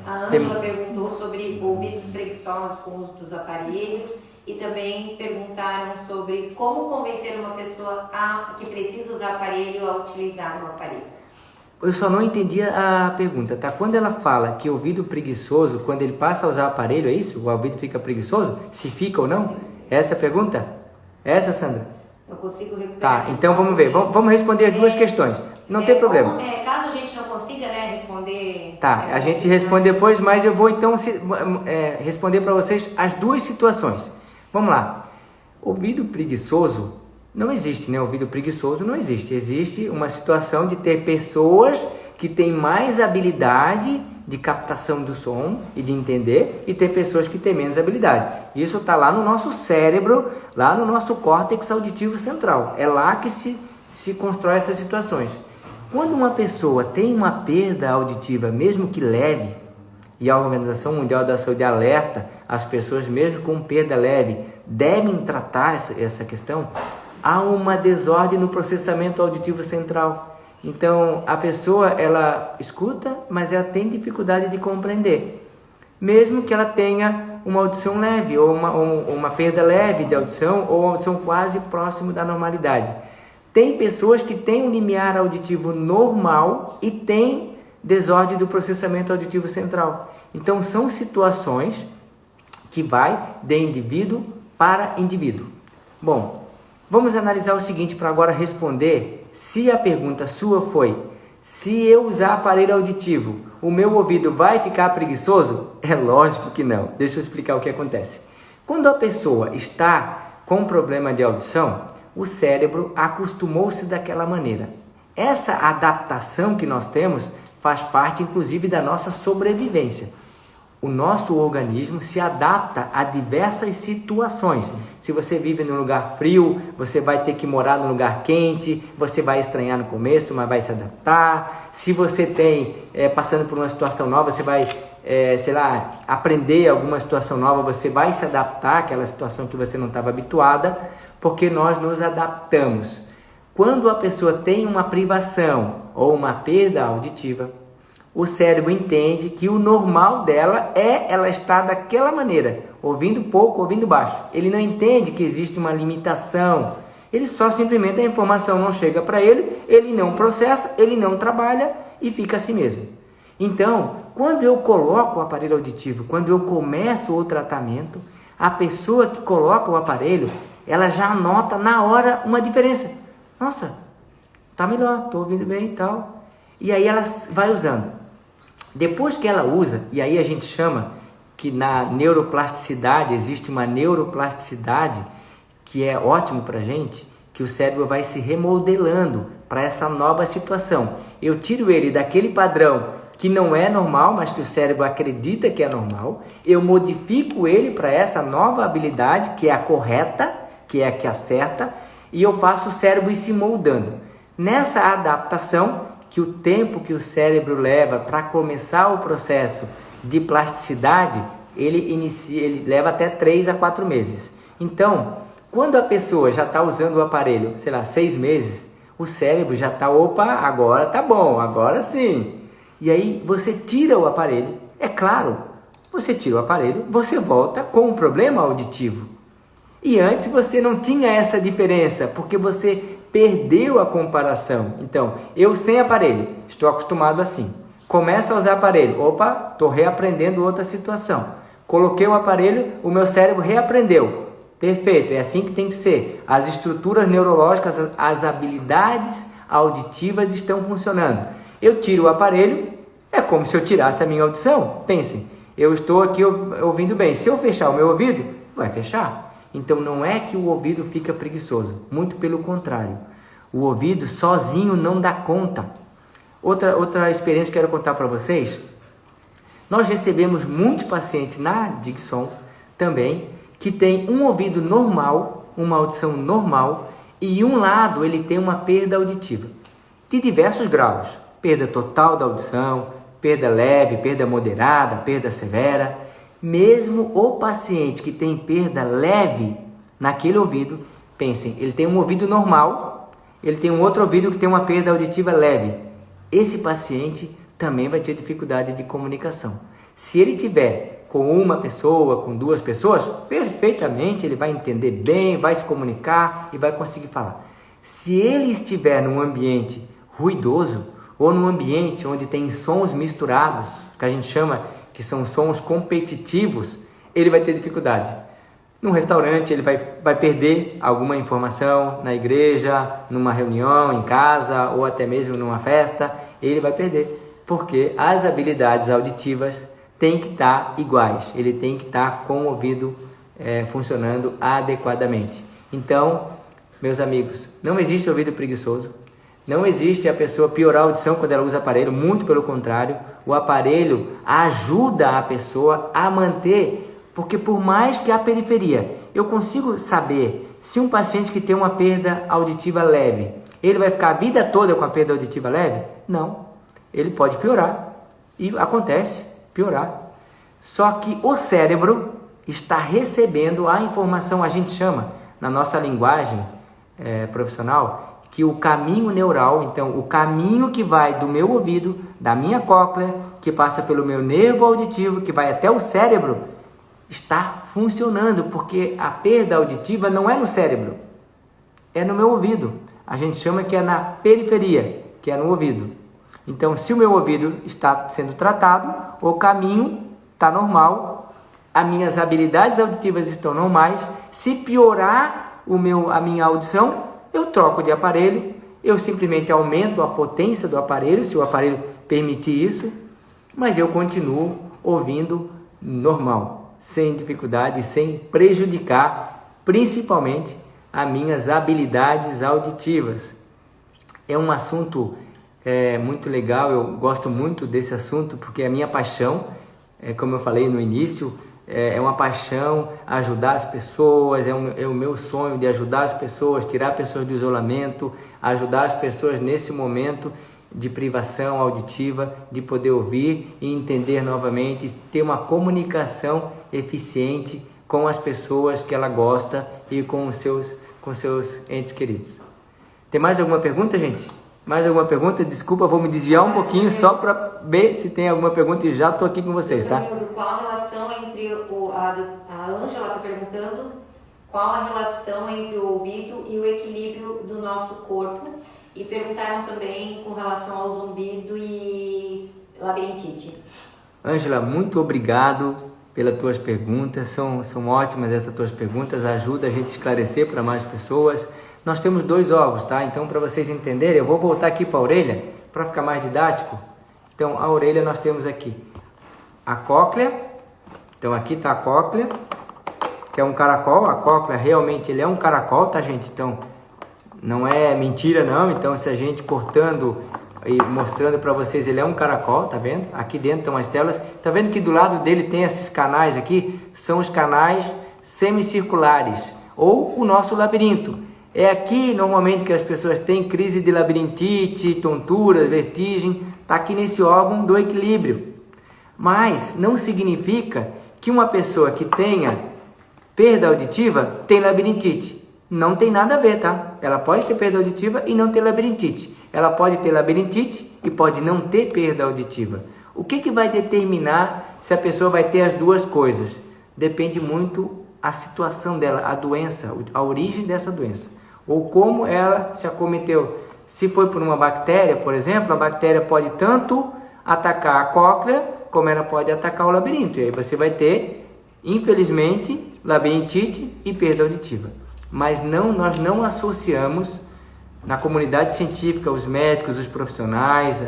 A Ângela perguntou sobre ouvidos preguiçosos com o uso dos aparelhos e também perguntaram sobre como convencer uma pessoa que precisa usar aparelho a utilizar o aparelho. Eu só não entendi a pergunta, tá? Quando ela fala que ouvido preguiçoso, quando ele passa a usar aparelho, é isso? O ouvido fica preguiçoso? Se fica ou não? Essa é a pergunta? Essa, Sandra? Eu consigo recuperar. Tá, então vamos ver. Vamos responder as duas questões. Não tem problema. Caso a gente não consiga, responder... Tá, a gente responde depois, mas eu vou então responder para vocês as duas situações. Vamos lá. Ouvido preguiçoso não existe, né? Ouvido preguiçoso não existe. Existe uma situação de ter pessoas que têm mais habilidade de captação do som e de entender, e ter pessoas que têm menos habilidade. Isso está lá no nosso cérebro, lá no nosso córtex auditivo central. É lá que se constrói essas situações. Quando uma pessoa tem uma perda auditiva, mesmo que leve, e a Organização Mundial da Saúde alerta as pessoas, mesmo com perda leve, devem tratar essa questão, há uma desordem no processamento auditivo central. Então, a pessoa, ela escuta, mas ela tem dificuldade de compreender. Mesmo que ela tenha uma audição leve, ou uma perda leve de audição, ou uma audição quase próximo da normalidade. Tem pessoas que têm um limiar auditivo normal e têm desordem do processamento auditivo central. Então, são situações que vai de indivíduo para indivíduo. Bom, vamos analisar o seguinte para agora responder. Se a pergunta sua foi, se eu usar aparelho auditivo, o meu ouvido vai ficar preguiçoso? É lógico que não. Deixa eu explicar o que acontece. Quando a pessoa está com problema de audição, o cérebro acostumou-se daquela maneira. Essa adaptação que nós temos faz parte, inclusive, da nossa sobrevivência. O nosso organismo se adapta a diversas situações. Se você vive num lugar frio, você vai ter que morar num lugar quente, você vai estranhar no começo, mas vai se adaptar. Se você passando por uma situação nova, você vai, aprender alguma situação nova, você vai se adaptar àquela situação que você não estava habituada, porque nós nos adaptamos. Quando a pessoa tem uma privação ou uma perda auditiva, o cérebro entende que o normal dela é ela estar daquela maneira, ouvindo pouco, ouvindo baixo. Ele não entende que existe uma limitação. Ele só simplesmente a informação não chega para ele, ele não processa, ele não trabalha e fica assim mesmo. Então, quando eu coloco o aparelho auditivo, quando eu começo o tratamento, a pessoa que coloca o aparelho, ela já nota na hora uma diferença. Nossa, tá melhor, tô ouvindo bem e tal. E aí ela vai usando. Depois que ela usa, e aí a gente chama que na neuroplasticidade, existe uma neuroplasticidade que é ótimo para a gente, que o cérebro vai se remodelando para essa nova situação. Eu tiro ele daquele padrão que não é normal, mas que o cérebro acredita que é normal, eu modifico ele para essa nova habilidade, que é a correta, que é a que acerta, e eu faço o cérebro ir se moldando. Nessa adaptação, que o tempo que o cérebro leva para começar o processo de plasticidade, ele leva até 3 a 4 meses. Então, quando a pessoa já está usando o aparelho, 6 meses, o cérebro já está, agora tá bom, agora sim. E aí você tira o aparelho, é claro, você tira o aparelho, você volta com um problema auditivo. E antes você não tinha essa diferença, porque você perdeu a comparação. Então, eu sem aparelho, estou acostumado assim. Começo a usar aparelho, estou reaprendendo outra situação. Coloquei o aparelho, o meu cérebro reaprendeu. Perfeito, é assim que tem que ser. As estruturas neurológicas, as habilidades auditivas estão funcionando. Eu tiro o aparelho, é como se eu tirasse a minha audição. Pensem, eu estou aqui ouvindo bem. Se eu fechar o meu ouvido, vai fechar. Então não é que o ouvido fica preguiçoso, muito pelo contrário. O ouvido sozinho não dá conta. Outra experiência que eu quero contar para vocês. Nós recebemos muitos pacientes na Digson também, que tem um ouvido normal, uma audição normal, e um lado ele tem uma perda auditiva, de diversos graus. Perda total da audição, perda leve, perda moderada, perda severa. Mesmo o paciente que tem perda leve naquele ouvido, pensem, ele tem um ouvido normal, ele tem um outro ouvido que tem uma perda auditiva leve. Esse paciente também vai ter dificuldade de comunicação. Se ele tiver com uma pessoa, com duas pessoas, perfeitamente ele vai entender bem, vai se comunicar e vai conseguir falar. Se ele estiver num ambiente ruidoso ou num ambiente onde tem sons misturados, que a gente chama que são sons competitivos, ele vai ter dificuldade. Num restaurante ele vai perder alguma informação, na igreja, numa reunião, em casa ou até mesmo numa festa, ele vai perder, porque as habilidades auditivas têm que estar iguais, ele tem que estar com o ouvido funcionando adequadamente. Então, meus amigos, não existe ouvido preguiçoso, não existe a pessoa piorar a audição quando ela usa aparelho, muito pelo contrário, o aparelho ajuda a pessoa a manter, porque por mais que a periferia, eu consigo saber se um paciente que tem uma perda auditiva leve, ele vai ficar a vida toda com a perda auditiva leve? Não, ele pode piorar, e acontece, piorar. Só que o cérebro está recebendo a informação, a gente chama, na nossa linguagem profissional, que o caminho neural, então o caminho que vai do meu ouvido, da minha cóclea, que passa pelo meu nervo auditivo, que vai até o cérebro, está funcionando, porque a perda auditiva não é no cérebro, é no meu ouvido. A gente chama que é na periferia, que é no ouvido. Então, se o meu ouvido está sendo tratado, o caminho está normal, as minhas habilidades auditivas estão normais. Se piorar a minha audição, eu troco de aparelho, eu simplesmente aumento a potência do aparelho, se o aparelho permitir isso, mas eu continuo ouvindo normal, sem dificuldade, sem prejudicar, principalmente, as minhas habilidades auditivas. É um assunto muito legal, eu gosto muito desse assunto, porque é a minha paixão, como eu falei no início, é uma paixão ajudar as pessoas, é o meu sonho de ajudar as pessoas, tirar pessoas do isolamento, ajudar as pessoas nesse momento de privação auditiva, de poder ouvir e entender novamente, ter uma comunicação eficiente com as pessoas que ela gosta e com os seus entes queridos. Tem mais alguma pergunta, gente? Mais alguma pergunta? Desculpa, vou me desviar um pouquinho só para ver se tem alguma pergunta e já estou aqui com vocês, tá? Qual a relação entre a Ângela está perguntando qual a relação entre o ouvido e o equilíbrio do nosso corpo, e perguntaram também com relação ao zumbido e labirintite. Ângela, muito obrigado pelas tuas perguntas, são ótimas essas tuas perguntas, ajuda a gente a esclarecer para mais pessoas. Nós temos 2 órgãos, tá? Então, para vocês entenderem, eu vou voltar aqui para a orelha, para ficar mais didático. Então, a orelha nós temos aqui a cóclea. Então, aqui está a cóclea, que é um caracol. A cóclea realmente ele é um caracol, tá, gente? Então, não é mentira, não. Então, se a gente cortando e mostrando para vocês, ele é um caracol, tá vendo? Aqui dentro estão as células. Tá vendo que do lado dele tem esses canais aqui? São os canais semicirculares, ou o nosso labirinto. É aqui, normalmente, que as pessoas têm crise de labirintite, tontura, vertigem. Está aqui nesse órgão do equilíbrio. Mas não significa que uma pessoa que tenha perda auditiva tem labirintite. Não tem nada a ver, tá? Ela pode ter perda auditiva e não ter labirintite. Ela pode ter labirintite e pode não ter perda auditiva. O que vai determinar se a pessoa vai ter as duas coisas? Depende muito a situação dela, a doença, a origem dessa doença, ou como ela se acometeu. Se foi por uma bactéria, por exemplo, a bactéria pode tanto atacar a cóclea, como ela pode atacar o labirinto. E aí você vai ter, infelizmente, labirintite e perda auditiva. Mas nós não associamos na comunidade científica, os médicos, os profissionais,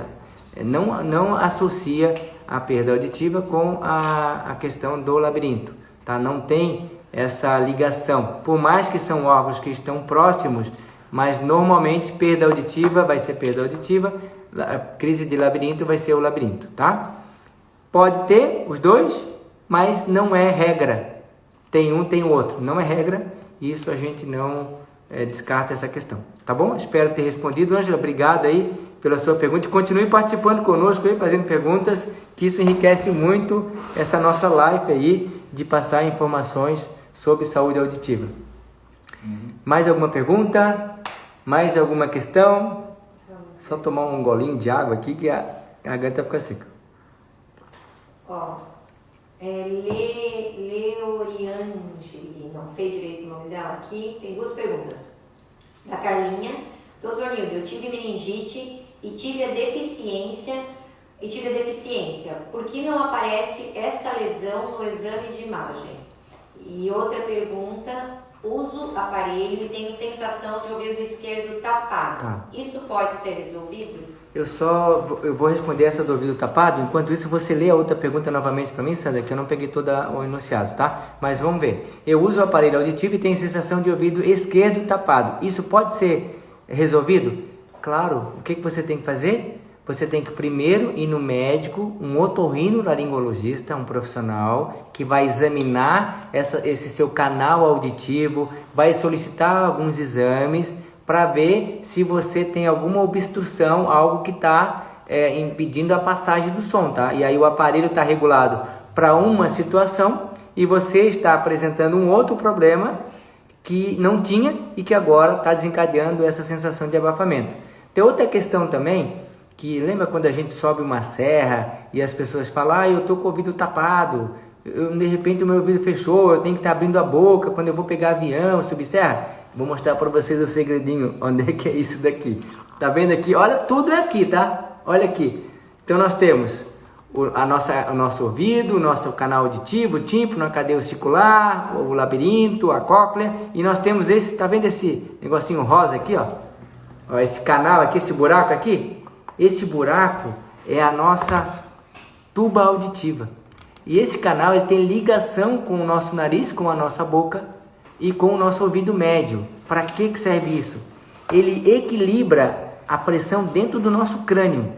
não associa a perda auditiva com a questão do labirinto, tá? Não tem essa ligação, por mais que são órgãos que estão próximos, mas normalmente perda auditiva vai ser perda auditiva, a crise de labirinto vai ser o labirinto, tá? Pode ter os dois, mas não é regra. Tem um, tem o outro. Não é regra, e isso a gente não descarta essa questão. Tá bom? Espero ter respondido. Ângela, obrigado aí pela sua pergunta. E continue participando conosco aí, fazendo perguntas, que isso enriquece muito essa nossa live aí, de passar informações sobre saúde auditiva. Mais alguma pergunta? Mais alguma questão? Só tomar um golinho de água aqui que a garganta fica seca. Ó, Leoriangeli, não sei direito o nome dela aqui, tem duas perguntas. Da Carlinha. Doutor Nildo, eu tive meningite e tive a deficiência. Por que não aparece esta lesão no exame de imagem? E outra pergunta, uso aparelho e tenho sensação de ouvido esquerdo tapado. Tá. Isso pode ser resolvido? Eu vou responder essa do ouvido tapado. Enquanto isso, você lê a outra pergunta novamente para mim, Sandra, que eu não peguei todo o enunciado, tá? Mas vamos ver. Eu uso o aparelho auditivo e tenho sensação de ouvido esquerdo tapado. Isso pode ser resolvido? Claro. O que você tem que fazer? Você tem que primeiro ir no médico, um otorrinolaringologista, um profissional que vai examinar esse seu canal auditivo, vai solicitar alguns exames para ver se você tem alguma obstrução, algo que está impedindo a passagem do som, tá? E aí o aparelho está regulado para uma situação e você está apresentando um outro problema que não tinha e que agora está desencadeando essa sensação de abafamento. Tem outra questão também, que lembra quando a gente sobe uma serra e as pessoas falam, eu estou com o ouvido tapado, de repente o meu ouvido fechou, eu tenho que estar abrindo a boca quando eu vou pegar avião, subir serra. Vou mostrar para vocês o segredinho, onde é que é isso daqui. Tá vendo aqui? Olha, tudo é aqui, tá? Olha aqui. Então nós temos o nosso ouvido, o nosso canal auditivo, o tímpano, a cadeia auricular, o labirinto, a cóclea, e nós temos esse, tá vendo esse negocinho rosa aqui, ó? Ó, esse canal aqui, esse buraco aqui? Esse buraco é a nossa tuba auditiva. E esse canal ele tem ligação com o nosso nariz, com a nossa boca e com o nosso ouvido médio. Para que serve isso? Ele equilibra a pressão dentro do nosso crânio.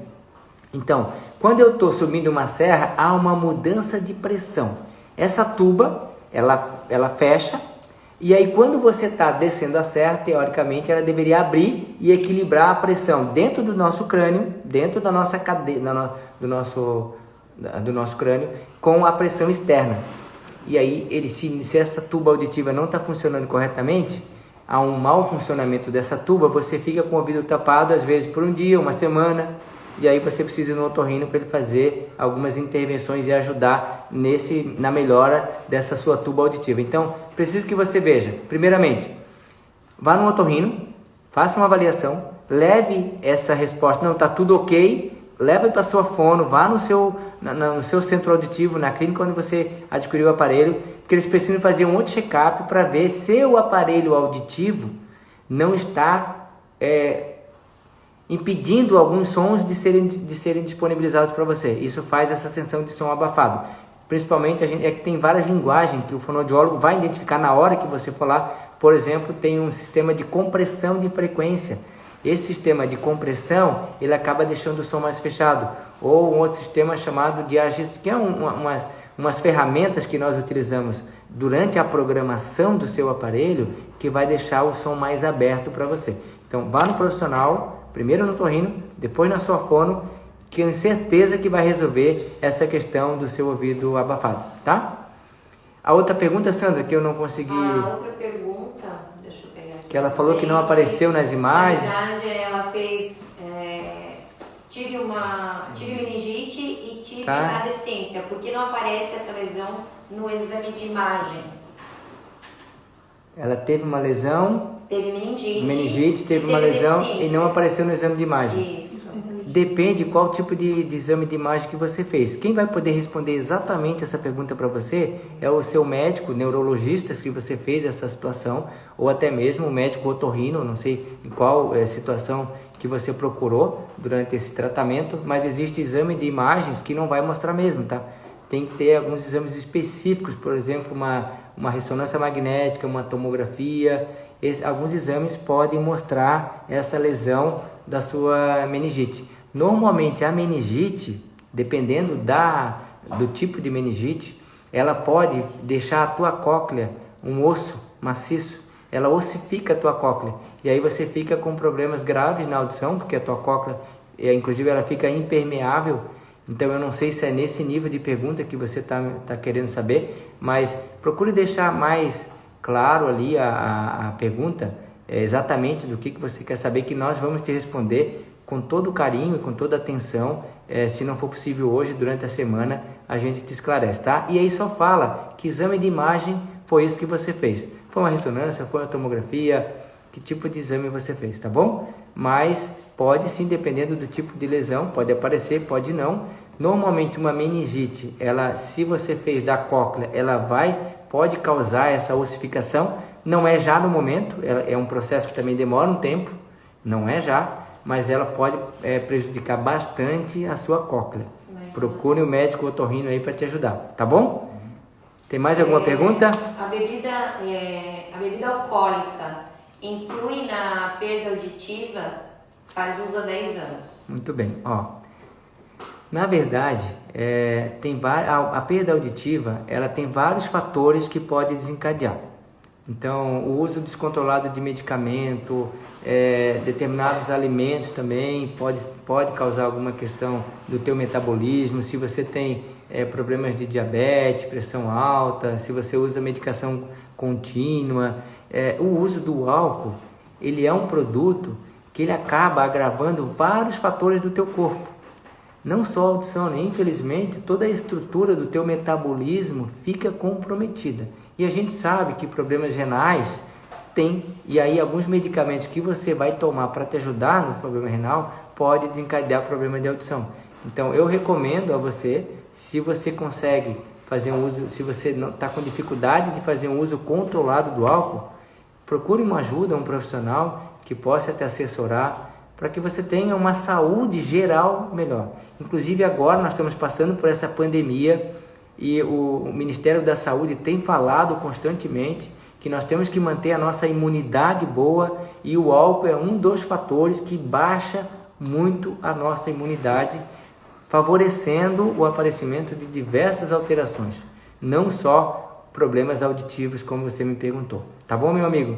Então, quando eu estou subindo uma serra, há uma mudança de pressão. Essa tuba, ela fecha, e aí quando você está descendo a serra, teoricamente, ela deveria abrir e equilibrar a pressão dentro do nosso crânio, dentro da nossa cadeia, do nosso crânio, com a pressão externa. E aí, se essa tuba auditiva não está funcionando corretamente, há um mau funcionamento dessa tuba, você fica com o ouvido tapado, às vezes por um dia, uma semana, e aí você precisa ir no otorrino para ele fazer algumas intervenções e ajudar na melhora dessa sua tuba auditiva. Então, preciso que você veja, primeiramente, vá no otorrino, faça uma avaliação, leve essa resposta, não, está tudo ok, leve para a sua fono, vá no seu centro auditivo, na clínica onde você adquiriu o aparelho, porque eles precisam fazer um outro check-up para ver se o aparelho auditivo não está impedindo alguns sons de serem disponibilizados para você. Isso faz essa sensação de som abafado. Principalmente, que tem várias linguagens que o fonoaudiólogo vai identificar na hora que você for lá. Por exemplo, tem um sistema de compressão de frequência. Esse sistema de compressão, ele acaba deixando o som mais fechado. Ou um outro sistema chamado de AGS, que é umas ferramentas que nós utilizamos durante a programação do seu aparelho, que vai deixar o som mais aberto para você. Então, vá no profissional, primeiro no otorrino, depois na sua fono, que eu tenho certeza que vai resolver essa questão do seu ouvido abafado, tá? A outra pergunta, Sandra, que eu não consegui... A outra pergunta, deixa eu pegar aqui. Que ela falou que não apareceu nas imagens. Na verdade, ela fez... tive meningite e tive a deficiência. Por que não aparece essa lesão no exame de imagem? Ela teve uma lesão... Teve meningite, teve uma lesão e não apareceu no exame de imagem. Isso. Depende qual tipo de exame de imagem que você fez. Quem vai poder responder exatamente essa pergunta para você é o seu médico, neurologista, se você fez essa situação, ou até mesmo o médico otorrino, não sei em qual situação que você procurou durante esse tratamento, mas existe exame de imagens que não vai mostrar mesmo, tá? Tem que ter alguns exames específicos, por exemplo, uma ressonância magnética, uma tomografia. Alguns exames podem mostrar essa lesão da sua meningite. Normalmente a meningite, dependendo do tipo de meningite, ela pode deixar a tua cóclea um osso maciço, ela ossifica a tua cóclea, e aí você fica com problemas graves na audição, porque a tua cóclea, inclusive, ela fica impermeável. Então eu não sei se é nesse nível de pergunta que você tá querendo saber, mas procure deixar mais claro ali a pergunta, exatamente do que você quer saber, que nós vamos te responder com todo carinho e com toda atenção. Se não for possível hoje, durante a semana, a gente te esclarece, tá? E aí só fala que exame de imagem foi esse que você fez. Foi uma ressonância, foi uma tomografia, que tipo de exame você fez, tá bom? Mas pode sim, dependendo do tipo de lesão, pode aparecer, pode não. Normalmente uma meningite, se você fez da cóclea, pode causar essa ossificação. Não é já no momento, é um processo que também demora um tempo, não é já, mas ela pode prejudicar bastante a sua cóclea. Procure o médico otorrino aí para te ajudar, tá bom? Tem mais alguma pergunta? A bebida alcoólica influi na perda auditiva? Faz uns 10 anos. Muito bem, na verdade, a perda auditiva, ela tem vários fatores que podem desencadear. Então, o uso descontrolado de medicamento, determinados alimentos também pode causar alguma questão do teu metabolismo. Se você tem problemas de diabetes, pressão alta, se você usa medicação contínua, o uso do álcool, ele é um produto que ele acaba agravando vários fatores do teu corpo. Não só a audição, né? Infelizmente, toda a estrutura do teu metabolismo fica comprometida. E a gente sabe que problemas renais tem, e aí alguns medicamentos que você vai tomar para te ajudar no problema renal pode desencadear problema de audição. Então eu recomendo a você, se você consegue fazer um uso, se você não está com dificuldade de fazer um uso controlado do álcool, procure uma ajuda, um profissional que possa te assessorar para que você tenha uma saúde geral melhor. Inclusive agora nós estamos passando por essa pandemia e o Ministério da Saúde tem falado constantemente que nós temos que manter a nossa imunidade boa, e o álcool é um dos fatores que baixa muito a nossa imunidade, favorecendo o aparecimento de diversas alterações, não só problemas auditivos, como você me perguntou. Tá bom, meu amigo?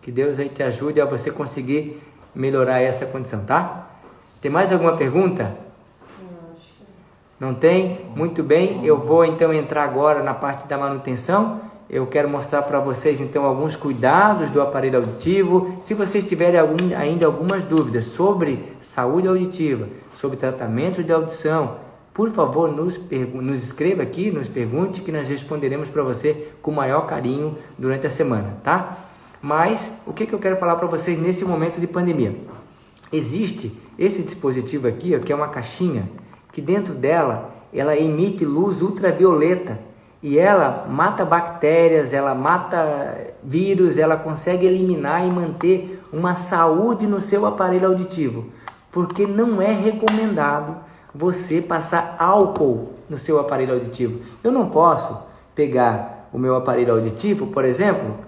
Que Deus aí te ajude a você conseguir melhorar essa condição, tá? Tem mais alguma pergunta? Não tem? Muito bem, eu vou então entrar agora na parte da manutenção. Eu quero mostrar para vocês então alguns cuidados do aparelho auditivo. Se vocês tiverem ainda algumas dúvidas sobre saúde auditiva, sobre tratamento de audição, por favor, nos escreva aqui, nos pergunte, que nós responderemos para você com o maior carinho durante a semana, tá? Mas o que eu quero falar para vocês nesse momento de pandemia? Existe esse dispositivo aqui, ó, que é uma caixinha, que dentro dela ela emite luz ultravioleta e ela mata bactérias, ela mata vírus, ela consegue eliminar e manter uma saúde no seu aparelho auditivo, porque não é recomendado você passar álcool no seu aparelho auditivo. Eu não posso pegar o meu aparelho auditivo, por exemplo,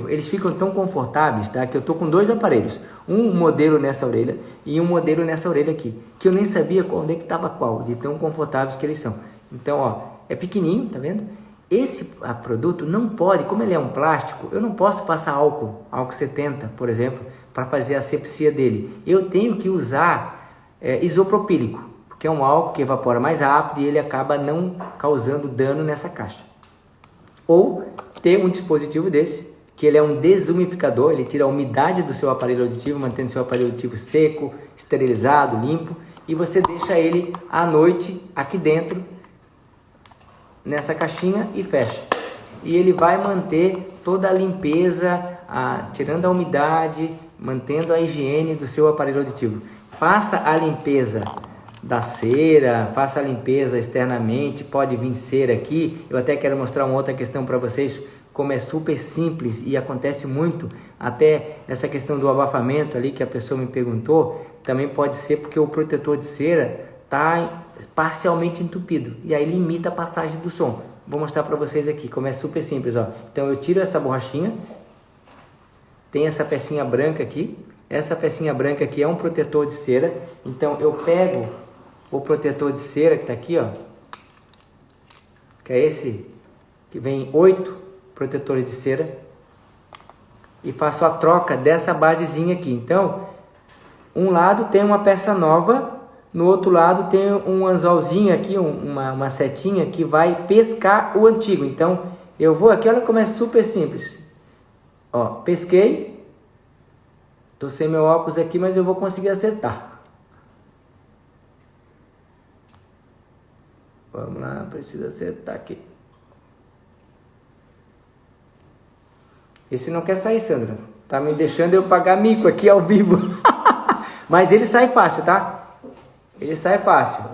eles ficam tão confortáveis, tá? Que eu tô com dois aparelhos, um modelo nessa orelha e um modelo nessa orelha aqui, que eu nem sabia onde é que estava qual, de tão confortáveis que eles são. Então, ó, é pequenininho, tá vendo? Esse produto não pode, como ele é um plástico, eu não posso passar álcool 70, por exemplo, para fazer a asepsia dele. Eu tenho que usar isopropílico, porque é um álcool que evapora mais rápido e ele acaba não causando dano nessa caixa. Ou ter um dispositivo desse, que ele é um desumidificador, ele tira a umidade do seu aparelho auditivo, mantendo seu aparelho auditivo seco, esterilizado, limpo, e você deixa ele à noite aqui dentro, nessa caixinha, e fecha. E ele vai manter toda a limpeza, tirando a umidade mantendo a higiene do seu aparelho auditivo. Faça a limpeza da cera, faça a limpeza externamente, pode vir cera aqui. Eu até quero mostrar uma outra questão para vocês, como é super simples e acontece muito, até essa questão do abafamento ali que a pessoa me perguntou, também pode ser porque o protetor de cera está parcialmente entupido, e aí limita a passagem do som. Vou mostrar para vocês aqui como é super simples, ó. Então eu tiro essa borrachinha, tem essa pecinha branca aqui, essa pecinha branca aqui é um protetor de cera, então eu pego o protetor de cera que está aqui, ó, que é esse, que vem 8 protetores de cera, e faço a troca dessa basezinha aqui. Então, um lado tem uma peça nova, no outro lado tem um anzolzinho aqui, uma setinha que vai pescar o antigo. Então, eu vou aqui, olha como é super simples. Ó, pesquei. Tô sem meu óculos aqui, mas eu vou conseguir acertar. Vamos lá, preciso acertar aqui. Esse não quer sair, Sandra. Tá me deixando eu pagar mico aqui ao vivo. Mas ele sai fácil, tá? Ele sai fácil.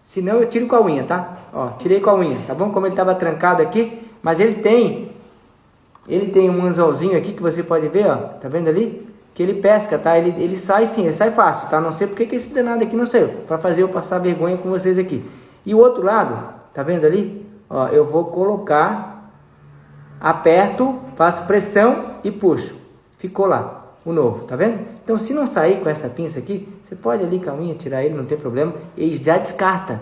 Se não, eu tiro com a unha, tá? Ó, tirei com a unha, tá bom? Como ele estava trancado aqui, mas ele tem um anzolzinho aqui que você pode ver, ó. Tá vendo ali? Que ele pesca, tá? Ele sai sim, ele sai fácil, tá? Não sei porque que esse danado aqui não saiu. Para fazer eu passar vergonha com vocês aqui. E o outro lado, tá vendo ali? Ó, eu vou colocar, aperto, faço pressão e puxo. Ficou lá. O novo, tá vendo? Então, se não sair com essa pinça aqui, você pode ali com a unha tirar ele, não tem problema. E já descarta,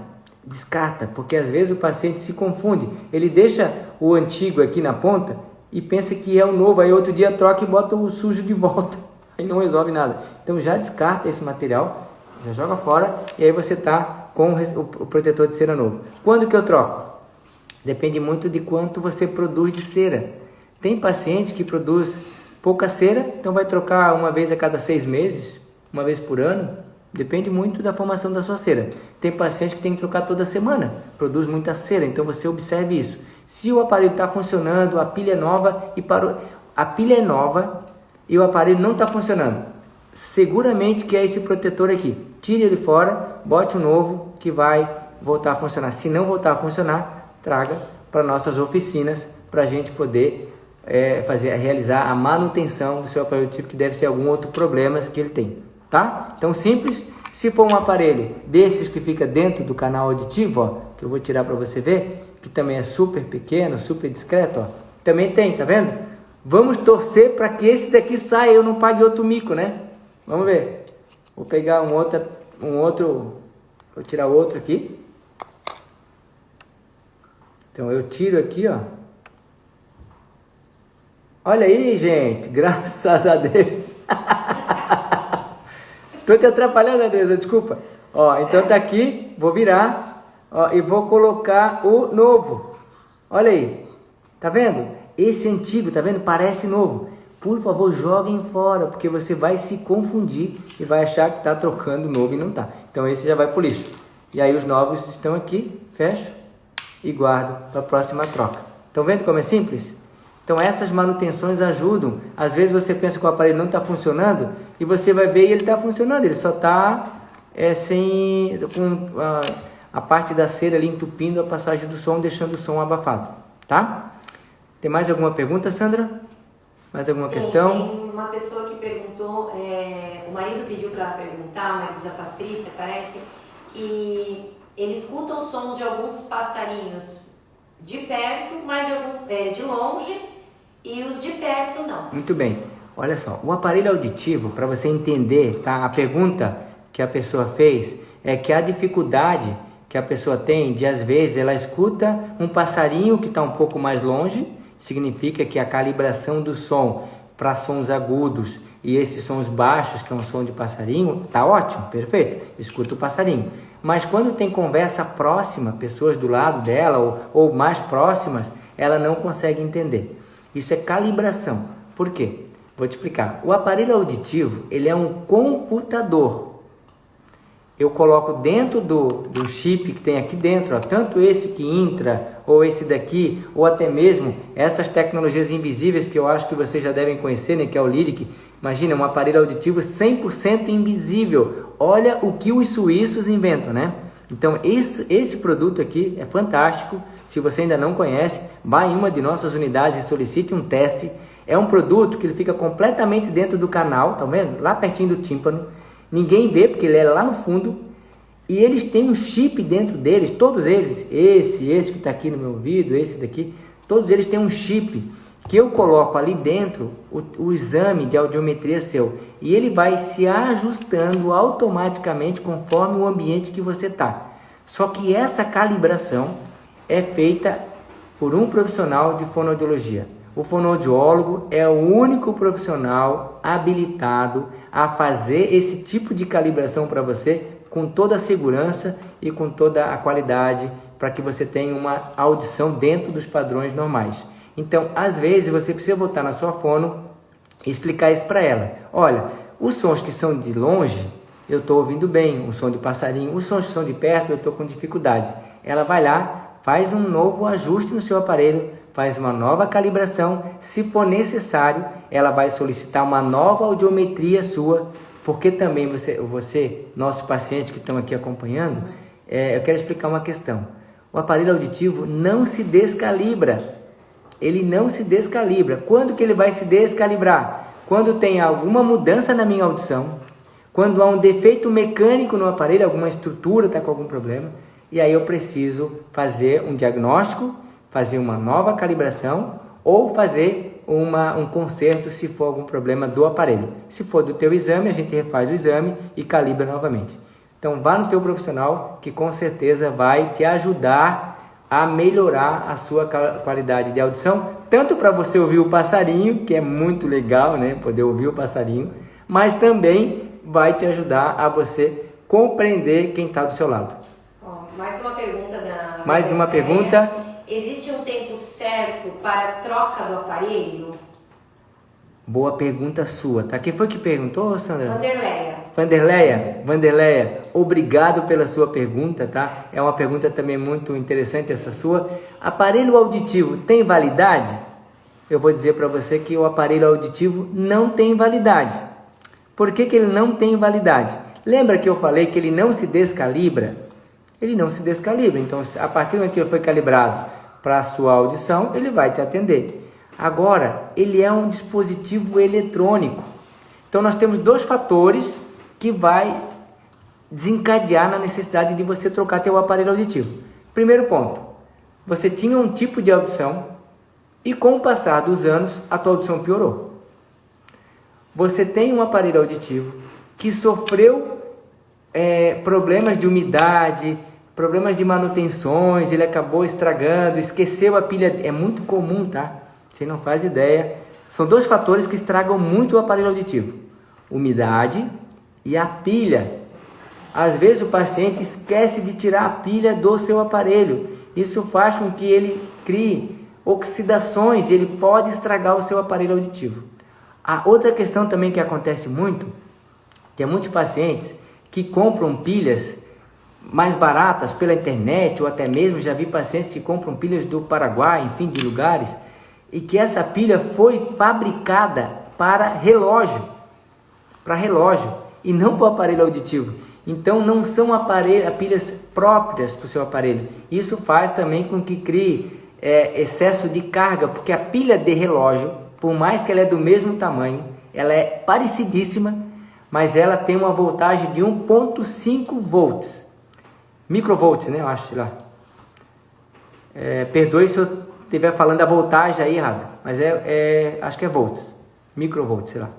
porque às vezes o paciente se confunde. Ele deixa o antigo aqui na ponta e pensa que é o novo, aí outro dia troca e bota o sujo de volta. Aí não resolve nada. Então, já descarta esse material, já joga fora e aí você tá com o protetor de cera novo. Quando que eu troco? Depende muito de quanto você produz de cera. Tem paciente que produz pouca cera, então vai trocar uma vez a cada 6 meses, uma vez por ano, depende muito da formação da sua cera. Tem paciente que tem que trocar toda semana, produz muita cera, então você observe isso. Se o aparelho está funcionando, a pilha é nova a pilha é nova e o aparelho não está funcionando, seguramente que é esse protetor aqui. Tire ele fora, bote um novo que vai voltar a funcionar. Se não voltar a funcionar, traga para nossas oficinas para a gente poder realizar a manutenção do seu aparelho auditivo, que deve ser algum outro problema que ele tem, tá? Então, simples. Se for um aparelho desses que fica dentro do canal auditivo, ó, que eu vou tirar para você ver, que também é super pequeno, super discreto, ó, também tem, tá vendo? Vamos torcer para que esse daqui saia, eu não pague outro mico, né? Vamos ver. Vou pegar um outro, vou tirar outro aqui. Então, eu tiro aqui, ó. Olha aí, gente, graças a Deus. Tô te atrapalhando, Andresa, desculpa. Ó, então tá aqui, vou virar, ó, e vou colocar o novo. Olha aí, tá vendo? Esse antigo, tá vendo? Parece novo. Por favor, joguem fora, porque você vai se confundir e vai achar que tá trocando novo e não tá. Então esse já vai pro lixo. E aí os novos estão aqui, fecho e guardo para a próxima troca. Estão vendo como é simples? Então essas manutenções ajudam. Às vezes você pensa que o aparelho não está funcionando e você vai ver e ele está funcionando. Ele só está com a parte da cera ali entupindo a passagem do som, deixando o som abafado. Tá? Tem mais alguma pergunta, Sandra? Mais alguma questão? Tem uma pessoa que perguntou, o marido pediu para ela perguntar, o marido da Patrícia, parece, que ele escuta os sons de alguns passarinhos de perto, mas de alguns de longe, e os de perto não. Muito bem. Olha só, o aparelho auditivo, para você entender, tá? A pergunta que a pessoa fez é que a dificuldade que a pessoa tem de, às vezes, ela escuta um passarinho que está um pouco mais longe, significa que a calibração do som para sons agudos e esses sons baixos, que é um som de passarinho, tá ótimo, perfeito, escuta o passarinho. Mas quando tem conversa próxima, pessoas do lado dela ou mais próximas, ela não consegue entender. Isso é calibração. Por quê? Vou te explicar. O aparelho auditivo, ele é um computador. eu coloco dentro do chip que tem aqui dentro, ó, tanto esse que entra, ou esse daqui, ou até mesmo essas tecnologias invisíveis que eu acho que vocês já devem conhecer, né, que é o Lyric. Imagina, um aparelho auditivo 100% invisível. Olha o que os suíços inventam, né? Então, esse produto aqui é fantástico. Se você ainda não conhece, vá em uma de nossas unidades e solicite um teste. É um produto que ele fica completamente dentro do canal, tá vendo? Lá pertinho do tímpano. Ninguém vê porque ele é lá no fundo. E eles têm um chip dentro deles, todos eles. Esse que está aqui no meu ouvido, esse daqui. Todos eles têm um chip que eu coloco ali dentro o exame de audiometria seu. E ele vai se ajustando automaticamente conforme o ambiente que você está. Só que essa calibração é feita por um profissional de fonoaudiologia. O fonoaudiólogo é o único profissional habilitado a fazer esse tipo de calibração para você com toda a segurança e com toda a qualidade para que você tenha uma audição dentro dos padrões normais. Então, às vezes, você precisa voltar na sua fono e explicar isso para ela. Olha, os sons que são de longe, eu estou ouvindo bem, o som de passarinho. Os sons que são de perto, eu estou com dificuldade. Ela vai lá, faz um novo ajuste no seu aparelho, faz uma nova calibração. Se for necessário, ela vai solicitar uma nova audiometria sua, porque também você nossos pacientes que estão aqui acompanhando, eu quero explicar uma questão. O aparelho auditivo não se descalibra. Ele não se descalibra. Quando que ele vai se descalibrar? Quando tem alguma mudança na minha audição, quando há um defeito mecânico no aparelho, alguma estrutura está com algum problema, e aí eu preciso fazer um diagnóstico, fazer uma nova calibração ou fazer um conserto se for algum problema do aparelho. Se for do teu exame, a gente refaz o exame e calibra novamente. Então vá no teu profissional que com certeza vai te ajudar a melhorar a sua qualidade de audição, tanto para você ouvir o passarinho, que é muito legal, né, poder ouvir o passarinho, mas também vai te ajudar a você compreender quem está do seu lado. Mais uma pergunta da... Mais uma pergunta. Existe um tempo certo para a troca do aparelho? Boa pergunta sua, tá? Quem foi que perguntou, Sandra? Vanderleia, obrigado pela sua pergunta, tá? É uma pergunta também muito interessante essa sua. Aparelho auditivo tem validade? Eu vou dizer para você que o aparelho auditivo não tem validade. Por que ele não tem validade? Lembra que eu falei que ele não se descalibra? Ele não se descalibra, então a partir do momento que ele foi calibrado para a sua audição, ele vai te atender. Agora, ele é um dispositivo eletrônico. Então, nós temos dois fatores que vai desencadear na necessidade de você trocar teu aparelho auditivo. Primeiro ponto, você tinha um tipo de audição e com o passar dos anos, a tua audição piorou. Você tem um aparelho auditivo que sofreu problemas de umidade, problemas de manutenções, ele acabou estragando, esqueceu a pilha. É muito comum, tá? Você não faz ideia. São dois fatores que estragam muito o aparelho auditivo: umidade e a pilha. Às vezes o paciente esquece de tirar a pilha do seu aparelho. Isso faz com que ele crie oxidações e ele pode estragar o seu aparelho auditivo. A outra questão também que acontece muito, tem muitos pacientes que compram pilhas mais baratas pela internet, ou até mesmo já vi pacientes que compram pilhas do Paraguai, enfim, de lugares, e que essa pilha foi fabricada para relógio, e não para o aparelho auditivo. Então não são pilhas próprias para o seu aparelho. Isso faz também com que crie excesso de carga, porque a pilha de relógio, por mais que ela é do mesmo tamanho, ela é parecidíssima, mas ela tem uma voltagem de 1.5 volts, microvolts, né? Eu acho, sei lá. Perdoe se eu estiver falando a voltagem aí errada, mas acho que é volts, microvolts, sei lá.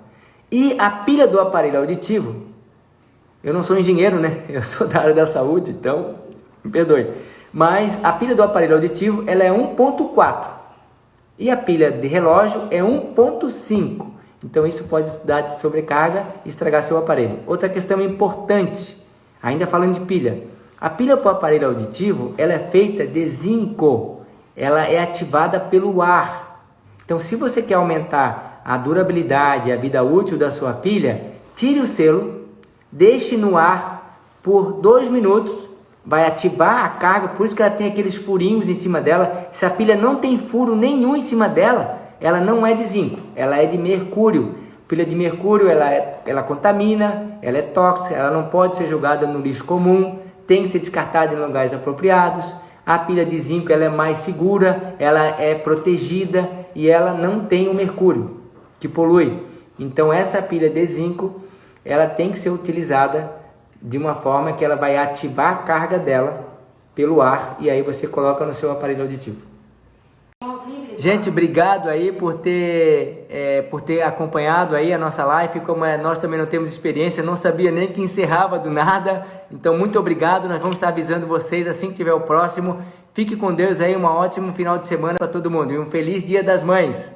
E a pilha do aparelho auditivo, eu não sou engenheiro, né? Eu sou da área da saúde, então me perdoe. Mas a pilha do aparelho auditivo, ela é 1.4 e a pilha de relógio é 1.5. Então isso pode dar de sobrecarga e estragar seu aparelho. Outra questão importante, ainda falando de pilha. A pilha para o aparelho auditivo, ela é feita de zinco. Ela é ativada pelo ar. Então, se você quer aumentar a durabilidade, a vida útil da sua pilha, tire o selo, deixe no ar por 2 minutos, vai ativar a carga, por isso que ela tem aqueles furinhos em cima dela. Se a pilha não tem furo nenhum em cima dela, ela não é de zinco, ela é de mercúrio. Pilha de mercúrio, ela contamina, ela é tóxica, ela não pode ser jogada no lixo comum, tem que ser descartada em lugares apropriados. A pilha de zinco, ela é mais segura, ela é protegida e ela não tem o mercúrio, que polui. Então essa pilha de zinco, ela tem que ser utilizada de uma forma que ela vai ativar a carga dela pelo ar e aí você coloca no seu aparelho auditivo. Gente, obrigado aí por ter acompanhado aí a nossa live. Como nós também não temos experiência, não sabia nem que encerrava do nada. Então, muito obrigado. Nós vamos estar avisando vocês assim que tiver o próximo. Fique com Deus aí, um ótimo final de semana para todo mundo e um feliz Dia das Mães.